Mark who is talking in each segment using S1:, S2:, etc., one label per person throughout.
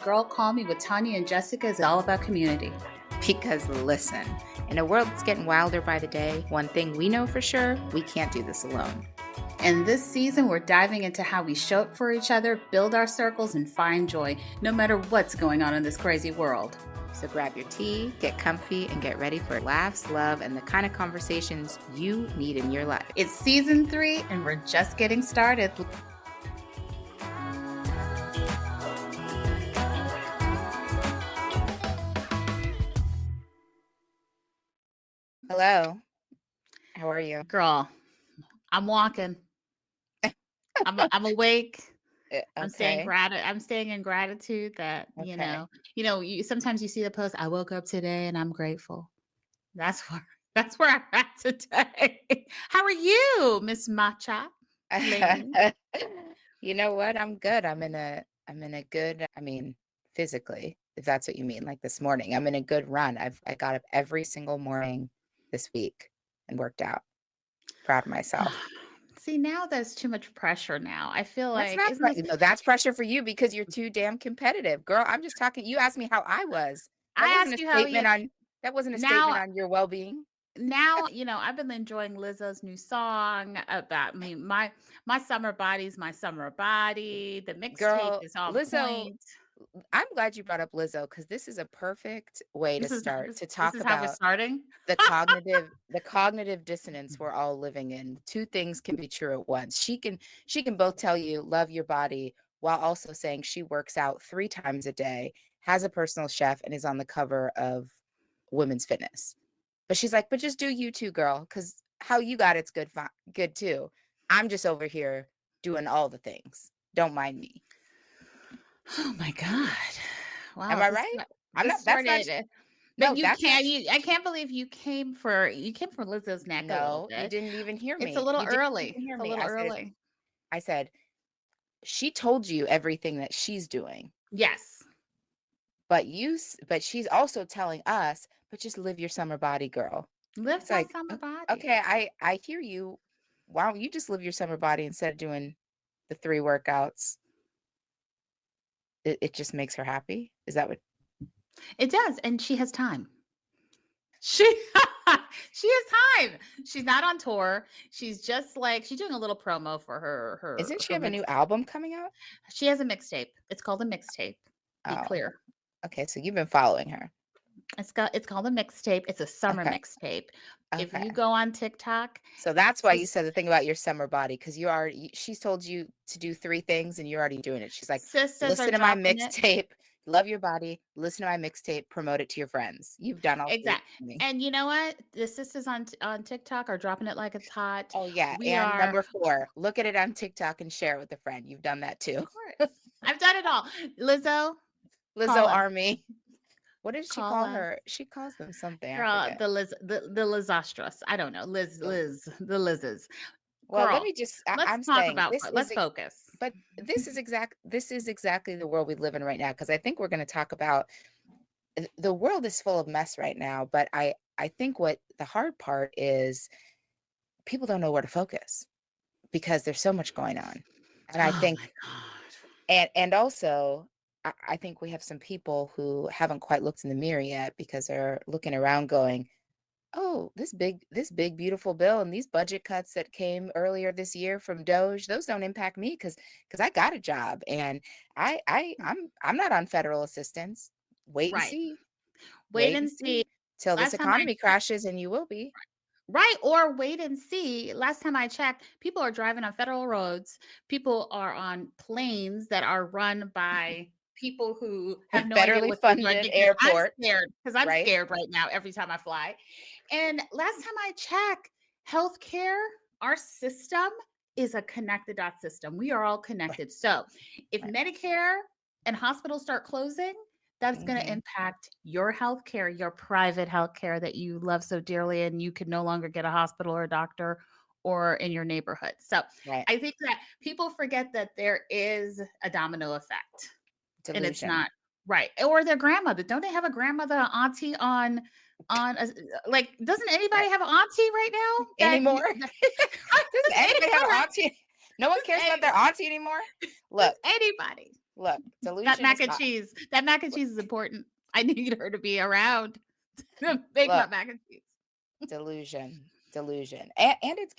S1: Girl Call Me with Tanya and Jessica is all about community.
S2: Because listen, in a world that's getting wilder by the day, one thing we know for sure, we can't do this alone.
S1: And this season, we're diving into how we show up for each other, build our circles, and find joy, no matter what's going on in this crazy world.
S2: So grab your tea, get comfy, and get ready for laughs, love, and the kind of conversations you need in your life.
S1: It's season 3, and we're just getting started.
S2: Hello. How are you?
S1: Girl, I'm walking. I'm awake. I'm staying in gratitude that,
S2: Okay.
S1: sometimes you see the post, I woke up today and I'm grateful. That's where I'm at today. How are you, Miss Matcha? Lady?
S2: You know what? I'm good. I'm in a good, physically, if that's what you mean, like this morning. I'm in a good run. I got up every single morning this week and worked out. Proud of myself.
S1: See, now there's too much pressure now. I feel
S2: That's
S1: like
S2: not
S1: isn't this,
S2: no, that's pressure for you because you're too damn competitive. Girl, I'm just talking. You asked me how I was. That
S1: I
S2: wasn't
S1: asked
S2: a
S1: you how you
S2: statement on that wasn't a statement
S1: now
S2: on your well-being.
S1: now, I've been enjoying Lizzo's new song about me. My summer body's my summer body. The mixtape
S2: Girl,
S1: is on
S2: Lizzo,
S1: point.
S2: I'm glad you brought up Lizzo because this is a perfect way to
S1: This is
S2: start
S1: this,
S2: to
S1: this
S2: talk
S1: is how we're
S2: about
S1: starting.
S2: the cognitive dissonance we're all living in. Two things can be true at once. She can both tell you love your body while also saying she works out 3 times a day, has a personal chef, and is on the cover of Women's Fitness. But she's like, but just do you too, girl, because how you got it's good, good too. I'm just over here doing all the things. Don't mind me.
S1: Oh my God.
S2: Am
S1: Wow,
S2: I right? I'm
S1: this
S2: not. That's not.
S1: started. But
S2: No, that's not.
S1: I can't believe you came for Lizzo's neck a little
S2: No, you
S1: bit.
S2: didn't even hear
S1: It's a
S2: me.
S1: little
S2: You didn't
S1: early.
S2: even hear
S1: It's a
S2: me.
S1: little early.
S2: I said, she told you everything that she's doing,
S1: Yes.
S2: but she's also telling us, but just live your summer body, girl.
S1: Live
S2: It's
S1: my
S2: like,
S1: summer body.
S2: okay, I hear you. Why don't you just live your summer body instead of doing the 3 workouts? It just makes her happy. Is that what?
S1: It does, and she has time. She she has time. She's not on tour. She's just like she's doing a little promo for her her
S2: Isn't she
S1: her
S2: have a
S1: mix.
S2: new album coming out?
S1: She has a mixtape. It's called a mixtape. Be
S2: Oh,
S1: clear.
S2: okay. So you've been following her.
S1: It's called a mixtape. It's a summer
S2: Okay.
S1: mixtape. If you
S2: Okay.
S1: go on TikTok,
S2: So that's why you
S1: sis-
S2: said the thing about your summer body, because she's told you to do 3 things and you're already doing it. She's like,
S1: sisters are
S2: listen to my
S1: dropping it.
S2: mixtape, love your body, listen to my mixtape, promote it to your friends. You've done all 3
S1: Exact.
S2: for me.
S1: And you know what? The sisters on TikTok are dropping it like it's hot.
S2: Oh yeah.
S1: We
S2: And
S1: are,
S2: number 4, look at it on TikTok and share it with a friend. You've done that too.
S1: of course. I've done it all. Lizzo,
S2: Lizzo
S1: call us.
S2: Army. What did she
S1: Call
S2: call
S1: us.
S2: her? She calls them something. I
S1: Girl,
S2: forget.
S1: the Lizostrous. I don't know. The Liz's.
S2: Well, let
S1: Girl,
S2: me just
S1: let's
S2: I'm
S1: talk
S2: saying
S1: about let's focus.
S2: but this is exactly the world we live in right now, because I think we're going to talk about the world is full of mess right now, but I think what the hard part is, people don't know where to focus because there's so much going on. And I
S1: Oh
S2: think
S1: my God.
S2: and also I think we have some people who haven't quite looked in the mirror yet because they're looking around going, oh, this big beautiful bill and these budget cuts that came earlier this year from Doge, those don't impact me because I got a job and I'm not on federal assistance. Wait and
S1: Right.
S2: see.
S1: Wait
S2: Wait
S1: and
S2: and
S1: see.
S2: see till this
S1: Last time I
S2: economy crashes, and you will be.
S1: Right, or wait and see. Last time I checked, people are driving on federal roads. People are on planes that are run by people who have no idea
S2: Federally
S1: what they're doing
S2: funded airport,
S1: because I'm
S2: right?
S1: scared right now every time I fly. And last time I checked, healthcare, our system is a connected dot system. We are all
S2: Right,
S1: connected. So if
S2: right.
S1: Medicare and hospitals start closing, that's going to
S2: Mhm.
S1: impact your healthcare, your private healthcare that you love so dearly, and you can no longer get a hospital or a doctor or in your neighborhood. So
S2: Right.
S1: I think that people forget that there is a domino effect, and it's
S2: Delusion.
S1: not right. Or their grandmother. Don't they have a grandmother, an auntie on a, like? Doesn't
S2: Right.
S1: anybody have an auntie right now?
S2: Anymore? Does
S1: Does
S2: anybody have an
S1: anybody?
S2: auntie? No one cares about their auntie anymore?
S1: Does
S2: Look,
S1: anybody?
S2: Look,
S1: That
S2: delusion
S1: mac
S2: is
S1: and
S2: hot.
S1: cheese. That mac and
S2: Look,
S1: cheese is important. I need her to be around to make my
S2: look,
S1: mac and cheese.
S2: delusion. And it's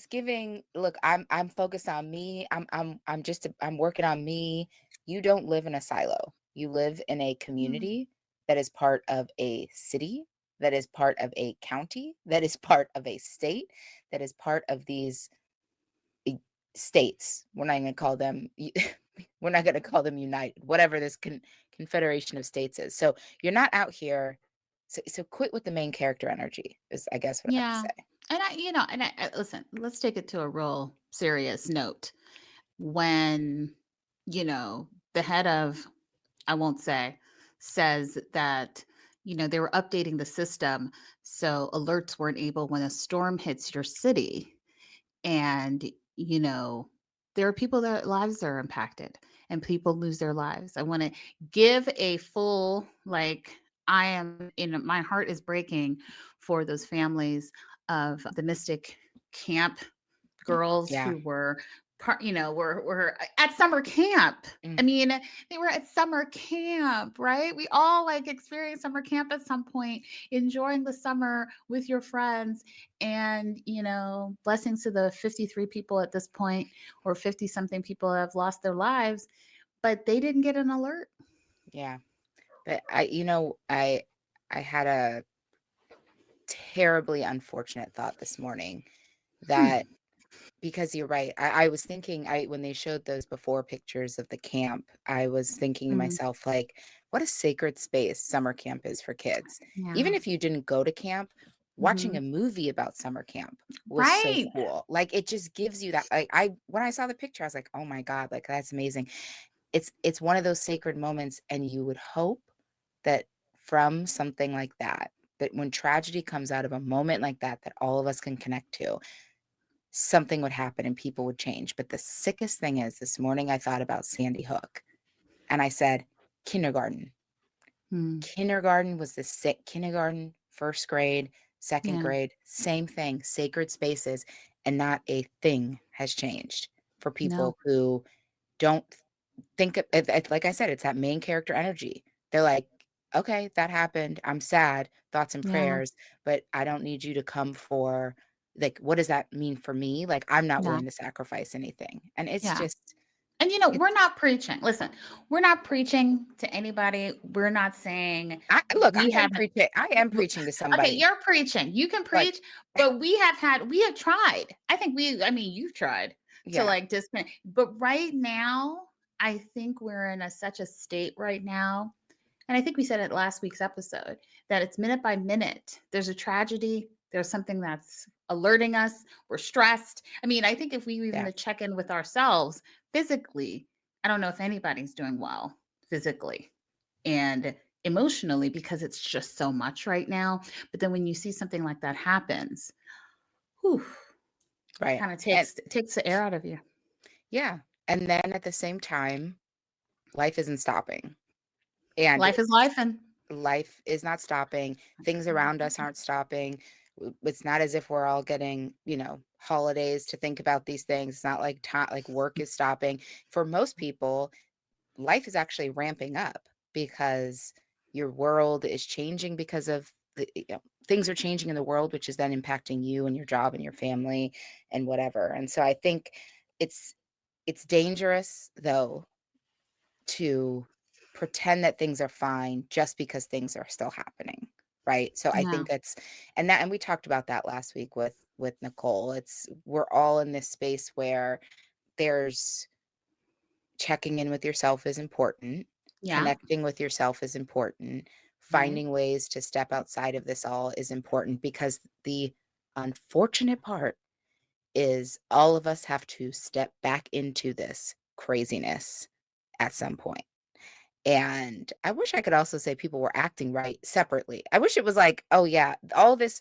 S2: giving, look, I'm focused on me. I'm working on me. You don't live in a silo. You live in a
S1: Mm,
S2: community that is part of a city, that is part of a county, that is part of a state, that is part of these e- states. We're not going to call them we're not going to call them united, whatever this confederation of states is. So you're not out here. So quit with the main character energy is, I guess, what I have to
S1: yeah.
S2: say.
S1: Listen, let's take it to a real serious note. When, the head of, I won't say, says that, they were updating the system so alerts weren't able when a storm hits your city. And, you know, there are people that lives are impacted and people lose their lives. I want to give a full, like, I am in my heart is breaking for those families of the Mystic Camp girls
S2: Yeah.
S1: who were were at summer camp. I
S2: Mm,
S1: mean, they were at summer camp, right? We all like experienced summer camp at some point, enjoying the summer with your friends. And, blessings to the 53 people at this point, or 50 something people have lost their lives, but they didn't get an alert.
S2: yeah. But I had a terribly unfortunate thought this morning that,
S1: Hmm.
S2: because you're right. I was thinking, when they showed those before pictures of the camp, I was thinking to
S1: Mm,
S2: myself, like, what a sacred space summer camp is for kids.
S1: yeah.
S2: Even if you didn't go to camp, watching
S1: Hmm.
S2: a movie about summer camp was so
S1: Right.
S2: cool. Like, it just gives you that, like, when I saw the picture, I was like, oh my God, like, that's amazing. It's one of those sacred moments, and you would hope that from something like that, that when tragedy comes out of a moment like that, that all of us can connect to, something would happen and people would change. But the sickest thing is, this morning I thought about Sandy Hook and I said, kindergarten.
S1: Hmm.
S2: Kindergarten was the sick kindergarten, first grade, second
S1: Yeah.
S2: grade, same thing, sacred spaces. And not a thing has changed for
S1: No.
S2: people who don't think of it. Like I said, it's that main character energy. They're like, okay, that happened. I'm sad, thoughts and
S1: Yeah.
S2: prayers, but I don't need you to come for, like, what does that mean for me? Like, I'm not
S1: Yeah.
S2: willing to sacrifice anything. And it's
S1: Yeah.
S2: just,
S1: And
S2: it's,
S1: we're not preaching. Listen, we're not preaching to anybody. We're not saying
S2: look,
S1: we have
S2: I am preaching to
S1: okay,
S2: somebody.
S1: you're preaching. You can
S2: Like,
S1: preach, but we have tried. I mean, you've tried to
S2: yeah,
S1: like disconnect. But right now, I think we're in such a state right now. And I think we said it last week's episode that it's minute by minute. There's a tragedy. There's something that's alerting us. We're stressed. I mean, I think if we even
S2: yeah,
S1: to check in with ourselves physically, I don't know if anybody's doing well physically and emotionally because it's just so much right now. But then when you see something like that happens, whew, it
S2: right.
S1: kind of
S2: And
S1: takes the air out of you.
S2: yeah. And then at the same time, life isn't stopping. And
S1: Life is life and
S2: life is not stopping. Things around us aren't stopping. It's not as if we're all getting, holidays to think about these things. It's not like like work is stopping. For most people, life is actually ramping up because your world is changing because of things are changing in the world, which is then impacting you and your job and your family and whatever. And so I think it's it's dangerous though to pretend that things are fine just because things are still happening, right? So I
S1: yeah,
S2: think that's, and we talked about that last week with Nicole. It's, we're all in this space where there's, checking in with yourself is important,
S1: yeah,
S2: connecting with yourself is important,
S1: right,
S2: finding ways to step outside of this all is important, because the unfortunate part is all of us have to step back into this craziness at some point. And I wish I could also say people were acting right separately. I wish it was like, oh yeah, all this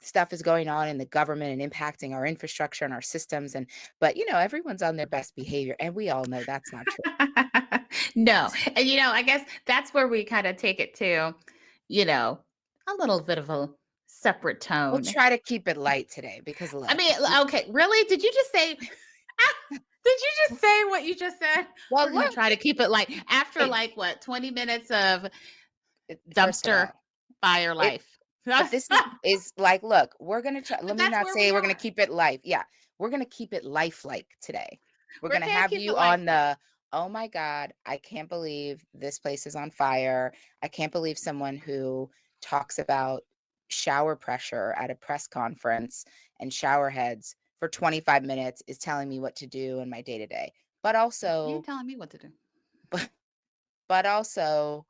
S2: stuff is going on in the government and impacting our infrastructure and our systems, and but everyone's on their best behavior, and we all know that's not true.
S1: no, and I guess that's where we kind of take it to, you know, a little bit of a separate
S2: We'll
S1: tone.
S2: try to keep it light today because
S1: I
S2: look,
S1: mean, okay, really? Did you just say? Did you just say what you just said?
S2: Well,
S1: We're gonna
S2: look,
S1: try to keep it light after
S2: it,
S1: like what 20 minutes of
S2: first of
S1: dumpster
S2: all,
S1: fire
S2: it
S1: life.
S2: but this is like, look, we're gonna try. Let
S1: But
S2: me
S1: that's
S2: not
S1: where
S2: say
S1: we
S2: we're gonna
S1: are.
S2: keep it life. Yeah, we're gonna keep it lifelike today. We're
S1: We're
S2: gonna
S1: gonna
S2: have
S1: keep it
S2: you on
S1: lifelike.
S2: the, oh my God, I can't believe this place is on fire. I can't believe someone who talks about shower pressure at a press conference and shower heads for 25 minutes is telling me what to do in my day to day. But
S1: You ain't
S2: also,
S1: telling me what to do.
S2: but, but also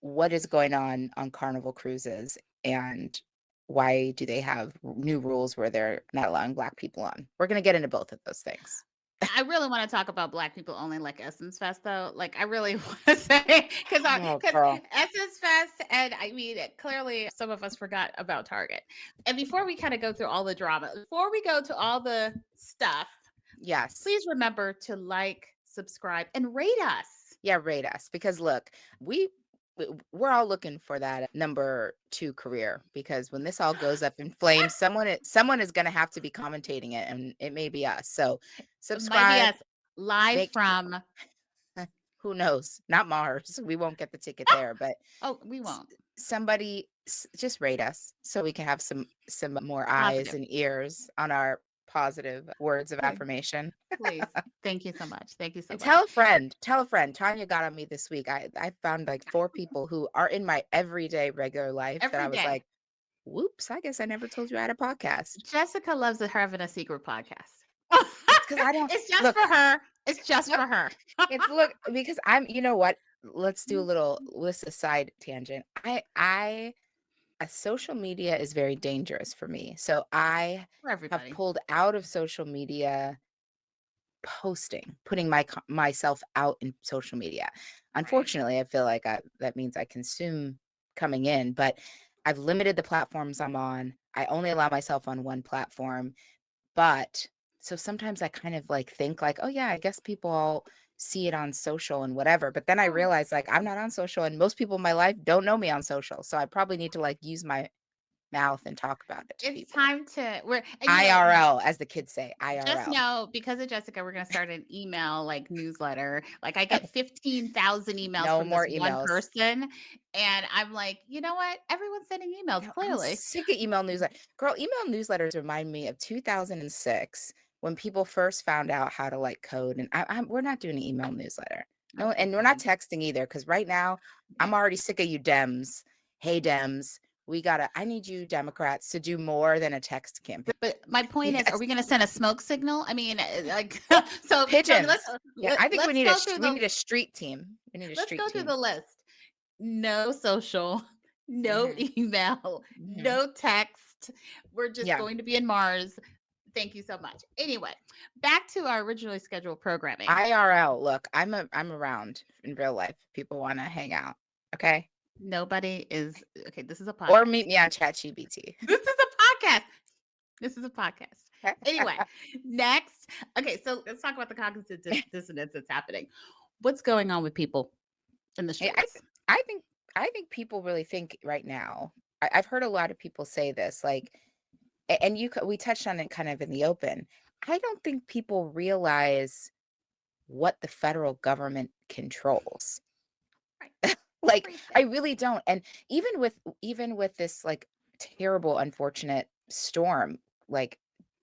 S2: what is going on Carnival Cruises, and why do they have new rules where they're not allowing Black people on? We're going to get into both of those things.
S1: I really want to talk about Black people only like Essence Fest though. Like I really want to say
S2: Oh,
S1: because
S2: girl.
S1: Essence Fest and I mean clearly some of us forgot about Target. And before we kind of go through all the drama, before we go to all the stuff,
S2: Yes.
S1: please remember to like, subscribe, and rate us.
S2: Yeah, rate us, because look, we're all looking for that number 2 career, because when this all goes up in flames, someone is going to have to be commentating it, and it may be us. So
S1: It might be
S2: subscribe,
S1: us live
S2: make
S1: from
S2: who knows, not Mars. We won't get the ticket there, but
S1: oh, we
S2: s-
S1: won't.
S2: somebody just rate us so we can have some more eyes
S1: Positive.
S2: and ears on our positive words of
S1: Please.
S2: affirmation.
S1: Please. Thank you so much. Thank you so
S2: And
S1: much.
S2: tell a friend. Tanya got on me this week. I found like 4 people who are in my everyday regular life that
S1: Every
S2: I was
S1: day.
S2: like, whoops, I guess I never told you I had a podcast.
S1: Jessica loves having a secret podcast.
S2: It's because I don't
S1: It's just
S2: look.
S1: for her. It's just
S2: Look,
S1: for her.
S2: it's look because I'm. You know what? Let's do a little. Let's a side tangent. Social media is very dangerous for me. So I
S1: For
S2: have
S1: everybody.
S2: pulled out of social media posting, putting myself out in social media.
S1: Right.
S2: Unfortunately, I feel like that means I consume coming in, but I've limited the platforms I'm on. I only allow myself on one platform, but so sometimes I kind of like think like, oh yeah, I guess people all see it on social and whatever. But then I
S1: Oh,
S2: realize like I'm not on social, and most people in my life don't know me on social. So I probably need to like use my mouth and talk about it to
S1: it's
S2: people.
S1: time to we're and
S2: IRL, as the kids say,
S1: just
S2: IRL.
S1: know because of Jessica, we're gonna start an email like newsletter. Like I get 15,000 emails
S2: No
S1: from this
S2: more
S1: one
S2: emails.
S1: person. And I'm like, you know what? Everyone's sending emails,
S2: No, I'm
S1: clearly.
S2: sick of email newsletter. Girl, email newsletters remind me of 2006 when people first found out how to like code. And we're not doing an email newsletter. No,
S1: Okay,
S2: and we're not
S1: fine.
S2: texting either, because right now
S1: Yeah.
S2: I'm already sick of you Dems. Hey Dems, I need you Democrats to do more than a text campaign.
S1: But my point is, are
S2: Yes.
S1: we gonna send a smoke signal? I mean, like so let's
S2: Pigeons. Yeah, I think
S1: let's go through
S2: we
S1: the
S2: need a street team. We need a
S1: let's
S2: street
S1: go through
S2: team.
S1: the list. No social, no
S2: Hmm.
S1: email,
S2: Hmm.
S1: no text. We're just
S2: Yeah.
S1: going to be in Mars. Thank you so much. Anyway, back to our originally scheduled programming.
S2: IRL. Look, I'm around in real life. People want to hang out. Okay.
S1: Nobody is okay. This is a
S2: Or
S1: podcast.
S2: meet me on ChatGPT.
S1: This is a podcast. This is a podcast. Anyway, next. Okay, so let's talk about the cognitive dissonance that's happening. What's going on with people in the
S2: Hey,
S1: streets?
S2: I think I think people really think right now. I've heard a lot of people say this, like, and we touched on it kind of in the open. I don't think people realize what the federal government controls.
S1: Right.
S2: Like, I
S1: Everything.
S2: really don't. And even with this like terrible, unfortunate storm, like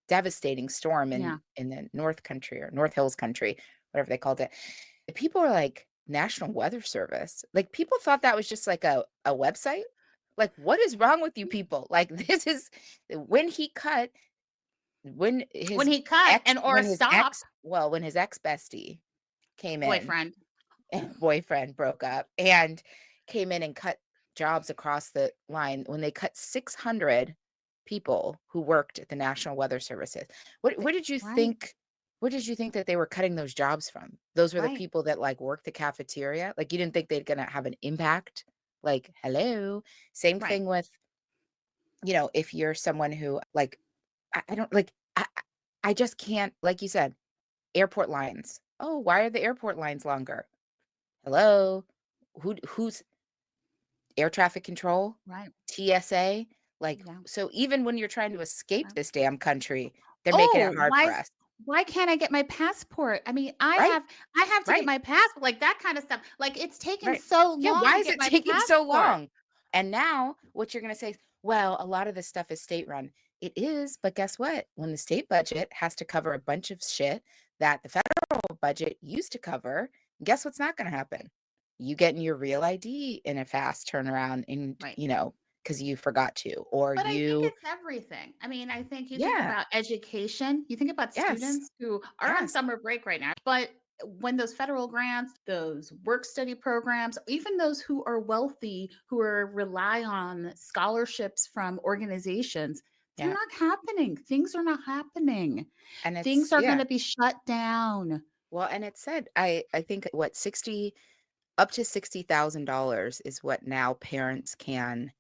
S2: devastating storm
S1: Yeah.
S2: in the North Country, or North Hills Country, whatever they called it. People are like, National Weather Service. Like, people thought that was just like a website. Like, what is wrong with you people? Like, this is when he cut when
S1: When
S2: his
S1: he cut and or stop
S2: when his ex bestie came in,
S1: boyfriend.
S2: and boyfriend broke up, and came in and cut jobs across the line, when they cut 600 people who worked at the National Weather Services. What did you
S1: Right.
S2: think? What did you think that they were cutting those jobs from? Those were the
S1: Right.
S2: people that like work the cafeteria. Like, you didn't think they're gonna have an impact? Like, hello. Same
S1: Right.
S2: thing with, if you're someone who like, I don't like, I just can't, like you said, airport lines. Oh, why are the airport lines longer? Hello? Who's air traffic control?
S1: Right.
S2: TSA? Like,
S1: Yeah.
S2: so even when you're trying to escape
S1: Right.
S2: this damn country, they're making it
S1: Oh,
S2: hard for us.
S1: why can't I get my passport? I mean,
S2: Right,
S1: I have to get
S2: right,
S1: my passport, like that kind of stuff. Like it's taken
S2: right.
S1: so
S2: Yeah,
S1: long
S2: why
S1: to
S2: is
S1: get
S2: it
S1: my
S2: taking so
S1: passport.
S2: long? And now what you're gonna say is, well, a lot of this stuff is state run. It is, but guess what? When the state budget has to cover a bunch of shit that the federal budget used to cover, guess what's not gonna happen? You getting your real ID in a fast turnaround and,
S1: Right.
S2: because you forgot to, or
S1: But I think
S2: you
S1: it's everything. I mean, I think you think
S2: yeah,
S1: about education, you think about
S2: yes,
S1: students who are on
S2: yes,
S1: summer break right now, but when those federal grants, those work study programs, even those who are wealthy, who are rely on scholarships from organizations, they're
S2: yeah,
S1: not happening. Things are not happening.
S2: and
S1: Things
S2: it's
S1: are going
S2: yeah.
S1: to be shut down.
S2: Well, and it said I think what 60 up to $60,000 is what now parents can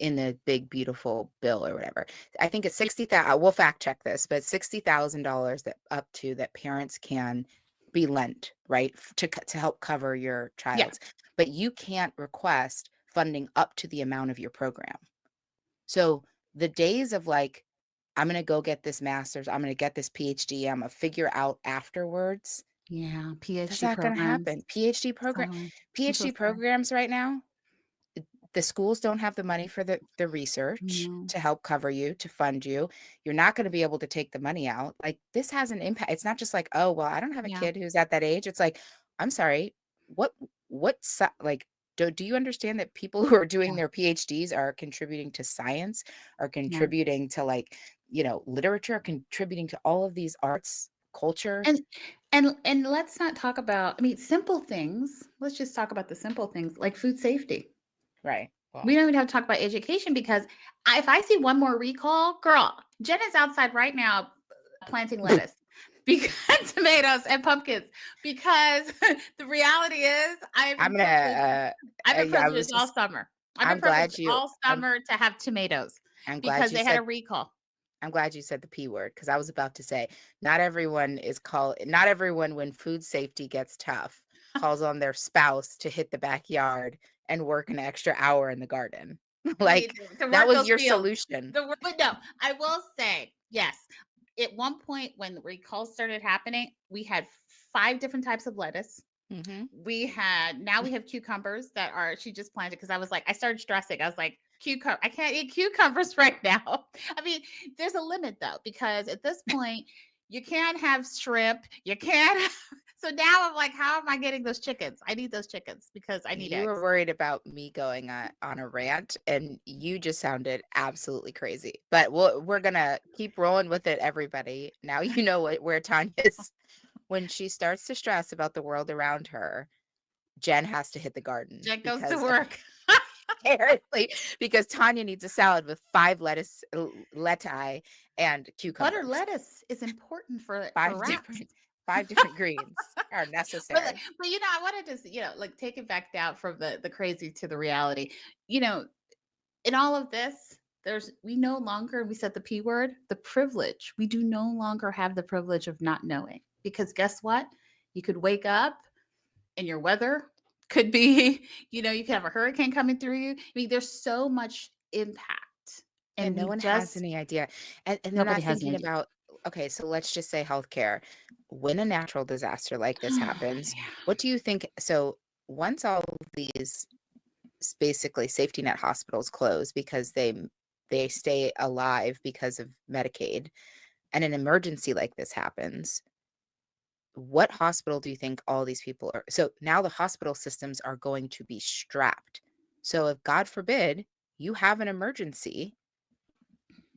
S2: in the big beautiful bill or whatever. I think it's
S1: Yeah.
S2: 60,000. We'll fact check this, but $60,000 that up to that parents can be lent, right, to help cover your
S1: Yeah.
S2: child's. But you can't request funding up to the amount of your program. So the days of like, I'm gonna go get this master's, I'm gonna get this PhD, I'm gonna figure out afterwards.
S1: Yeah.
S2: That's
S1: PhD
S2: not gonna
S1: programs.
S2: happen.
S1: So I'm so
S2: PhD
S1: sorry.
S2: programs right now, the schools don't have the money for the research
S1: No.
S2: to help cover you, to fund you. You're not gonna be able to take the money out. Like, this has an impact. It's not just like, "Oh, well, I don't have a
S1: Yeah.
S2: kid who's at that age." It's like, "I'm sorry, what like, do you understand that people who are doing
S1: Yeah.
S2: their PhDs are contributing to science, are
S1: Yeah.
S2: contributing to, like, literature, contributing to all of these arts, culture?"
S1: And and let's not talk about, I mean, simple things. Let's just talk about the simple things like food safety.
S2: Right.
S1: We
S2: Well,
S1: don't even have to talk about education because if I see one more recall, girl, Jen is outside right now planting lettuce because tomatoes and pumpkins because the reality is
S2: I'm gonna,
S1: I've been
S2: yeah, I
S1: privileged
S2: was
S1: all
S2: just
S1: summer. I've been
S2: I'm
S1: privileged
S2: glad you
S1: all summer to have tomatoes
S2: I'm glad
S1: because
S2: you
S1: they had a
S2: said
S1: recall.
S2: I'm glad you said the P word because I was about to say, not everyone when food safety gets tough calls on their spouse to hit the backyard and work an extra hour in the garden.
S1: I mean,
S2: Like,
S1: to
S2: that
S1: work
S2: was
S1: those
S2: your
S1: fields.
S2: solution.
S1: But no, I will say, yes, at one point when the recalls started happening, we had 5 different types of lettuce.
S2: Mhm.
S1: Now we have cucumbers that are she just planted because I was like, I started stressing. I was like, cucumber, I can't eat cucumbers right now. I mean, there's a limit though, because at this point, you can't have shrimp. You can't. So now I'm like, how am I getting those chickens? I need those chickens because I need
S2: You were
S1: eggs.
S2: worried about me going on a rant, and you just sounded absolutely crazy. But we're gonna keep rolling with it, everybody. Now you know where Tanya's when she starts to stress about the world around her, Jen has to hit the garden
S1: Jen goes to
S2: because
S1: work.
S2: apparently because Tanya needs a salad with 5 leti and
S1: Butter
S2: cucumbers.
S1: lettuce is important for
S2: 5
S1: wraps.
S2: different 5 different greens are
S1: But
S2: necessary.
S1: I wanted to like take it back down from the crazy to the reality. You know, in all of this, we no longer, we said the P word, the privilege. We do no longer have the privilege of not knowing because guess what? You could wake up and your weather could be, you could have a hurricane coming through you. I mean, there's so much impact,
S2: Yeah,
S1: and
S2: no
S1: we
S2: one has
S1: just
S2: any idea. And they're
S1: nobody
S2: not
S1: has an
S2: thinking
S1: idea.
S2: about okay, so let's just say healthcare. When a natural disaster like this happens,
S1: Yeah.
S2: what do you think so once all of these basically safety net hospitals close because they stay alive because of Medicaid and an emergency like this happens, what hospital do you think all these people are? So now the hospital systems are going to be strapped. So if God forbid you have an emergency,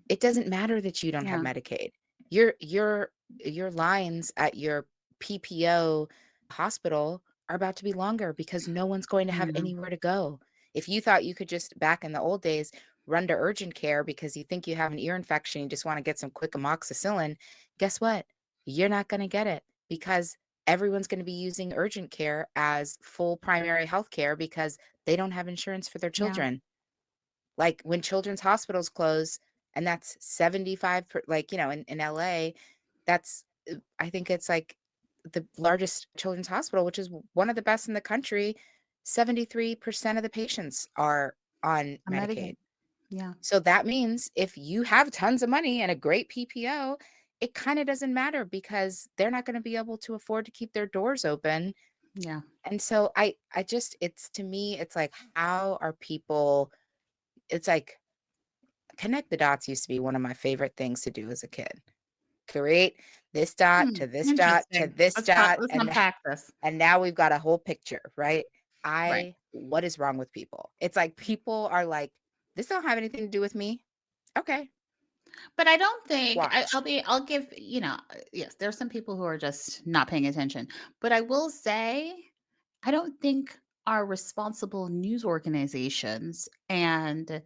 S2: it doesn't matter that you don't have
S1: Yeah.
S2: Medicaid. Your lines at your PPO hospital are about to be longer because no one's going to have
S1: Yeah.
S2: anywhere to go. If you thought you could just back in the old days run to urgent care because you think you have an ear infection, you just want to get some quick amoxicillin, guess what? You're not going to get it because everyone's going to be using urgent care as full primary health care because they don't have insurance for their
S1: Yeah.
S2: children. Like when children's hospitals close, and that's 75 like, in LA, that's I think it's like the largest children's hospital, which is one of the best in the country. 73% of the patients are on
S1: I'm
S2: Medicaid.
S1: Medicaid. Yeah.
S2: So that means if you have tons of money and a great PPO it kind of doesn't matter because they're not going to be able to afford to keep their doors open.
S1: Yeah.
S2: And so I just, it's, to me, it's like, how are people, it's like, connect the dots used to be one of my favorite things to do as a kid. Create this dot to this dot to
S1: Interesting.
S2: this dot,
S1: Let's unpack this.
S2: and now we've got a whole picture, right?
S1: Right.
S2: What is wrong with people? It's like people are like, this don't have anything to do with me. Okay,
S1: But I don't think
S2: watch.
S1: I'll give, yes, there's some people who are just not paying attention. But I will say, I don't think our responsible news organizations and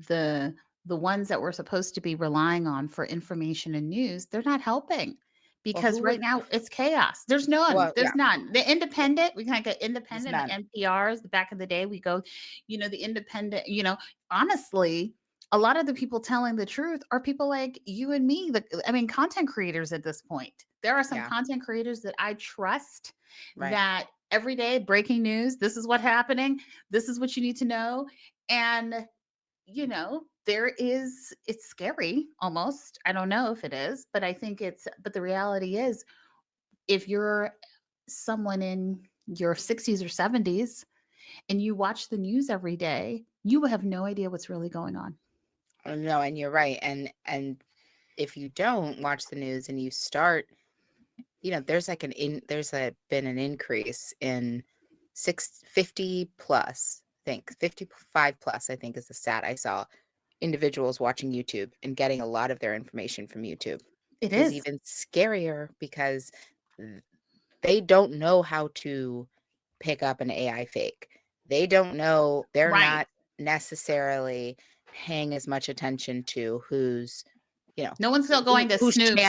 S1: the the ones that we're supposed to be relying on for information and news, they're not helping
S2: Well,
S1: because
S2: who
S1: right
S2: would?
S1: now it's chaos. There's none.
S2: Well,
S1: There's
S2: yeah,
S1: none. The independent, we kind of get
S2: there's
S1: independent
S2: none.
S1: NPRs. Back in the day, we go, the independent, honestly, a lot of the people telling the truth are people like you and me. I mean, content creators at this point. There are some
S2: Yeah,
S1: content creators that I trust
S2: right.
S1: that every day breaking news, this is what's happening, this is what you need to know. And it's scary almost. I don't know if it is, but I think but the reality is, if you're someone in your 60s or 70s and you watch the news every day, you will have no idea what's really going on.
S2: No, and you're right. And if you don't watch the news and you start, there's like been an increase in 650 plus, I think 55 plus, I think is the stat I saw, individuals watching YouTube and getting a lot of their information from YouTube
S1: It
S2: is
S1: is.
S2: even scarier because th- they don't know how to pick up an AI fake. They don't know, they're
S1: Right.
S2: not necessarily paying as much attention to
S1: No one's still going to
S2: whose
S1: Snoop's.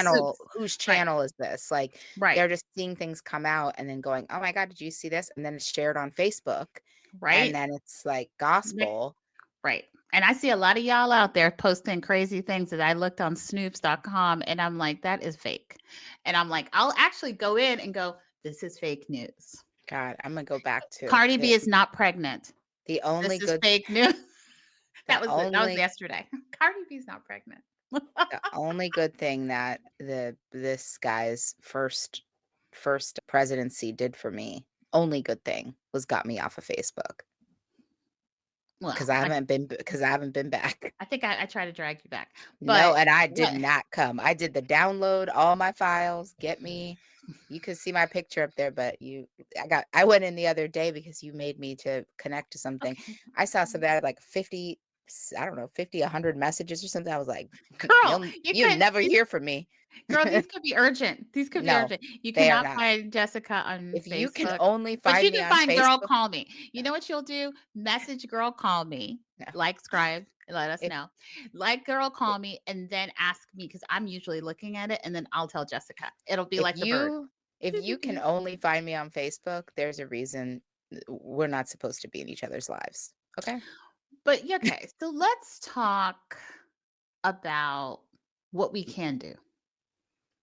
S2: whose
S1: Right.
S2: channel is this? Like,
S1: Right.
S2: they're just seeing things come out and then going, "Oh my god, did you see this?" And then it's shared on Facebook, and
S1: Right.
S2: then it's like
S1: Right.
S2: gospel.
S1: Right. And I see a lot of y'all out there posting crazy things that I looked on snoops.com and I'm like, that is fake. And I'm like, I'll actually go in and go, this is fake news.
S2: God, I'm gonna go back to
S1: Cardi B is not pregnant.
S2: the only
S1: This is
S2: good
S1: fake news.
S2: the
S1: That was
S2: only
S1: yesterday. Cardi B's not pregnant.
S2: the only good thing that this guy's first presidency did for me, only good thing, was got me off of Facebook
S1: Well,
S2: because I haven't been back.
S1: I think I try to drag you back.
S2: No,
S1: But
S2: and I did
S1: what
S2: not come. I did the download all my files, get me. You could see my picture up there, but I went in the other day because you made me to connect to something.
S1: okay.
S2: I saw something that had like 50, I don't know, 50, 100 messages or something. I was like,
S1: Girl, you
S2: you'll
S1: couldn't
S2: never hear from me.
S1: girl, these could be urgent. These could be
S2: No,
S1: urgent. You
S2: they are
S1: cannot
S2: not.
S1: find Jessica on
S2: If you can
S1: Facebook,
S2: only
S1: but
S2: find
S1: you
S2: me
S1: can
S2: on
S1: find Girl
S2: Facebook,
S1: Call Me. You know what you'll do? Message Girl Call Me,
S2: no.
S1: like, subscribe, let us
S2: If
S1: know. Like Girl Call Me, and then ask me because I'm usually looking at it, and then I'll tell Jessica. It'll be
S2: if
S1: like the bird.
S2: you if
S1: Pew, pew,
S2: you can
S1: pew.
S2: only find me on Facebook, there's a reason we're not supposed to be in each other's lives. Okay?
S1: But yeah, okay, so let's talk about what we can do.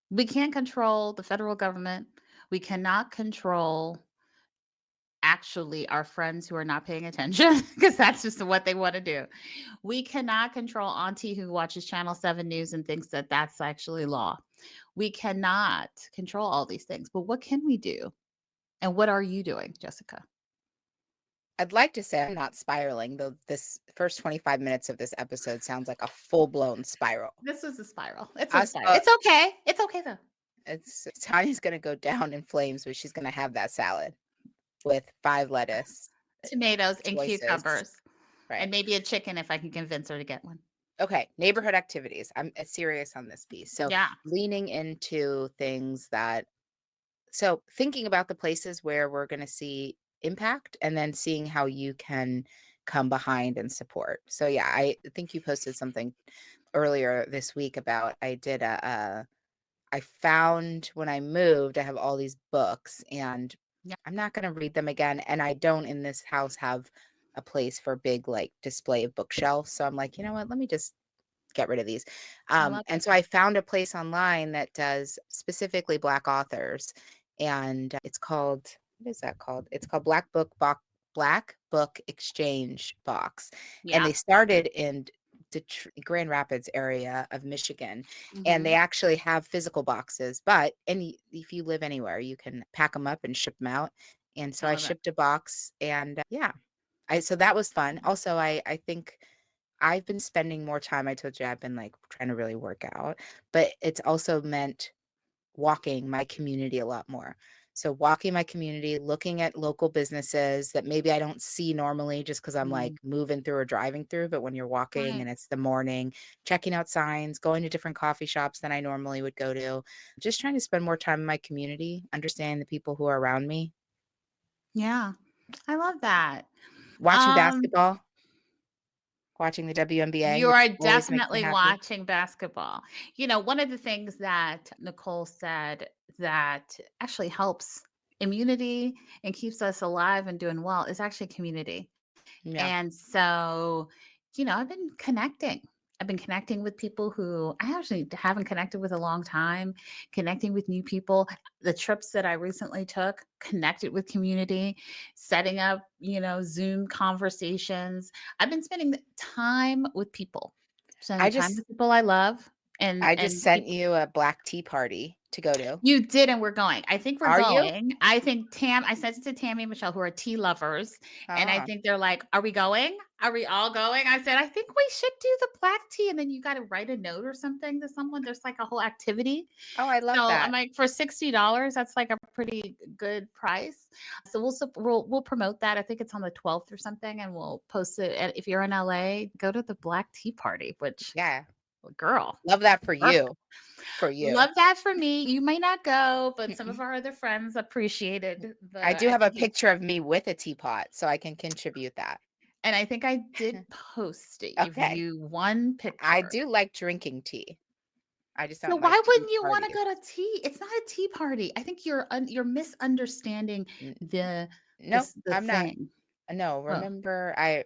S1: We can't control the federal government. We cannot control actually our friends who are not paying attention because that's just what they want to do. We cannot control Auntie who watches Channel 7 News and thinks that that's actually law. We cannot control all these things. But what can we do? And what are you doing, Jessica?
S2: I'd like to say I'm not spiraling, though this first 25 minutes of this episode sounds like a full-blown spiral.
S1: This is a spiral. It's a
S2: I
S1: spiral.
S2: saw
S1: It's okay. It's okay though.
S2: it's Tanya's gonna go down in flames, but she's gonna have that salad with 5 lettuce
S1: Tomatoes and
S2: choices.
S1: cucumbers
S2: Right.
S1: and maybe a chicken if I can convince her to get one.
S2: Okay, neighborhood activities. I'm serious on this piece. So,
S1: Yeah.
S2: leaning into things that so thinking about the places where we're going to see impact and then seeing how you can come behind and support. So yeah, I think you posted something earlier this week about I found when I moved, I have all these books and
S1: Yeah.
S2: I'm not going to read them again. And I don't in this house have a place for big like display of bookshelves. So I'm like, you know what? Let me just get rid of these.
S1: I love
S2: And
S1: it.
S2: so I found a place online that does specifically Black authors. And it's called, what is that called? It's called Black Book Exchange Box. And
S1: Yeah.
S2: they started in Grand Rapids area of Michigan, and they
S1: Mhm.
S2: actually have physical boxes. But if you live anywhere, you can pack them up and ship them out. And so
S1: I
S2: I
S1: love it.
S2: shipped a box, and yeah, so that was fun. Also, I think I've been spending more time. I told you I've been like trying to really work out, but it's also meant walking my community a lot more. So walking my community, looking at local businesses that maybe I don't see normally just because I'm like
S1: Mm.
S2: moving through or driving through. But when you're walking
S1: Right.
S2: and it's the morning, checking out signs, going to different coffee shops than I normally would go to, just trying to spend more time in my community, understanding the people who are around me,
S1: Yeah. I love that.
S2: watching
S1: Um,
S2: basketball, watching the WNBA,
S1: you
S2: which
S1: are
S2: always makes me
S1: definitely
S2: happy.
S1: watching basketball. One of the things that Nicole said that actually helps immunity and keeps us alive and doing well is actually community.
S2: Yeah.
S1: And so, I've been connecting. I've been connecting with people who I actually haven't connected with a long time, connecting with new people. The trips that I recently took, connected with community, setting up, Zoom conversations. I've been spending time with people,
S2: I
S1: spending time
S2: just
S1: with people I love and
S2: I just
S1: and
S2: sent
S1: people.
S2: you a black tea party to go to.
S1: You did, and we're going. I think we're
S2: Are you?
S1: going. I sent it to Tammy and Michelle, who are tea lovers, and I
S2: Ah.
S1: think they're like, "Are we going? Are we all going?" I said, "I think we should do the black tea," and then you gotta write a note or something to someone. There's like a whole activity.
S2: Oh, I love
S1: So I'm
S2: that.
S1: like, for $60, that's like a pretty good price. So we'll promote that. I think it's on the 12th or something, and we'll post it. And if you're in LA, go to the black tea party, which
S2: Yeah.
S1: girl,
S2: Love that for
S1: perfect.
S2: you. For you.
S1: Love that for me. You might not go, but some of our other friends appreciated
S2: I
S1: the
S2: do
S1: I
S2: have a
S1: think you
S2: picture of me with a teapot, so I can contribute that.
S1: and I think I did post it if
S2: Okay.
S1: you one
S2: I
S1: picture.
S2: do like drinking tea. I just
S1: So
S2: don't like
S1: why
S2: tea
S1: wouldn't you wanna
S2: parties.
S1: go to tea? It's not a tea party. I think you're misunderstanding
S2: N
S1: the
S2: Nope,
S1: the
S2: I'm not.
S1: thing.
S2: No,
S1: Oh,
S2: remember I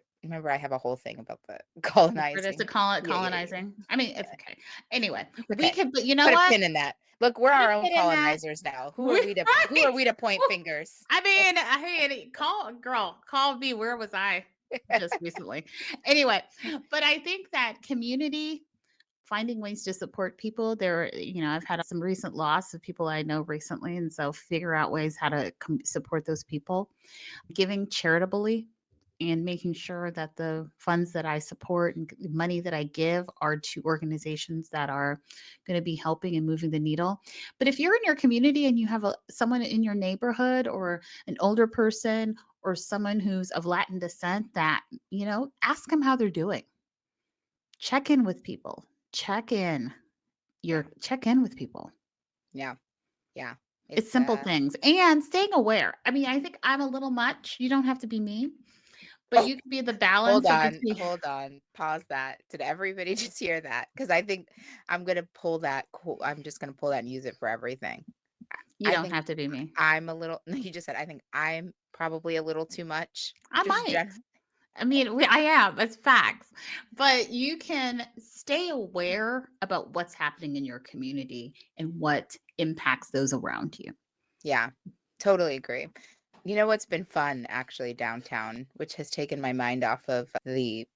S2: have a whole thing about the
S1: the British to
S2: colonizing.
S1: call it
S2: Yeah, yeah, yeah.
S1: colonizing. I mean, it's okay. Anyway,
S2: It's
S1: we
S2: okay.
S1: could but you know
S2: Put a
S1: what?
S2: pin in that. Look, we're
S1: Put a
S2: our own
S1: pin in that.
S2: colonizers now. Who
S1: We
S2: are we to who are
S1: right?
S2: we to point
S1: Woo.
S2: fingers?
S1: I mean, call me. Where was I just recently? Anyway, but I think that community, finding ways to support people there, I've had some recent loss of people I know recently. And so figure out ways how to support those people, giving charitably and making sure that the funds that I support and money that I give are to organizations that are going to be helping and moving the needle. But if you're in your community and you have someone in your neighborhood or an older person or someone who's of Latin descent that, ask them how they're doing. Check in with people. Check in.
S2: Yeah.
S1: Check in with people.
S2: Yeah. Yeah.
S1: It's
S2: It's
S1: simple things and staying aware. I mean, I think I'm a little much. You don't have to be me, but you can be the balance of between.
S2: hold on, pause that. Did everybody just hear that? Because I think I'm gonna pull that I'm just gonna pull that and use it for everything.
S1: You
S2: I
S1: don't
S2: think
S1: have to be me.
S2: I'm a little no, you just said I think I'm probably a little too much.
S1: I
S2: Just
S1: might.
S2: general.
S1: I mean, I am. It's facts. But you can stay aware about what's happening in your community and what impacts those around you.
S2: Yeah, totally agree. You know what's been fun actually downtown, which has taken my mind off of the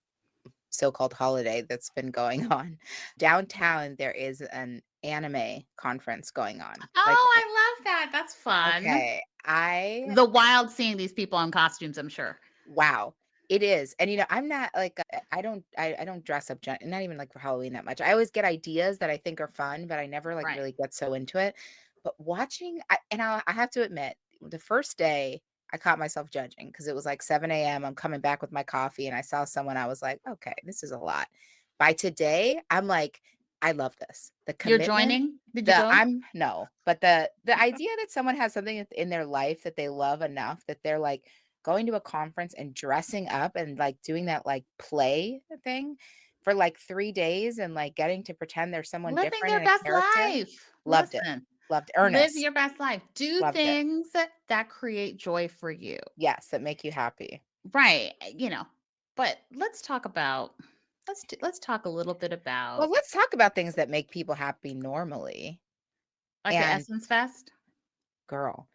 S2: so-called holiday that's been going on. Downtown, there is an anime conference going on. Like,
S1: Oh, I love that. That's fun.
S2: okay,
S1: The wild seeing these people in costumes, I'm sure.
S2: wow, it is. And I'm not like I don't dress up not even like for Halloween that much. I always get ideas that I think are fun, but I never like
S1: Right.
S2: really get so into it. But watching I have to admit, the first day I caught myself judging because it was like 7 a.m. I'm coming back with my coffee and I saw someone I was like, okay, this is a lot. By today, I'm like, I love this. The
S1: You're
S2: commitment,
S1: joining? Did you go?
S2: but the idea that someone has something in their life that they love enough that they're like going to a conference and dressing up and like doing that like play thing for like 3 days and like getting to pretend they're someone
S1: Living
S2: different
S1: their
S2: in a
S1: best
S2: character.
S1: life.
S2: Loved it.
S1: Listen,
S2: Loved it.
S1: live
S2: Ernest.
S1: your best life. Do
S2: Loved it.
S1: things that create joy for you.
S2: Yes, that make you happy.
S1: Right. But let's talk a little bit
S2: Well,
S1: about
S2: let's talk about things that make people happy normally.
S1: like the
S2: And
S1: Essence Fest.
S2: girl,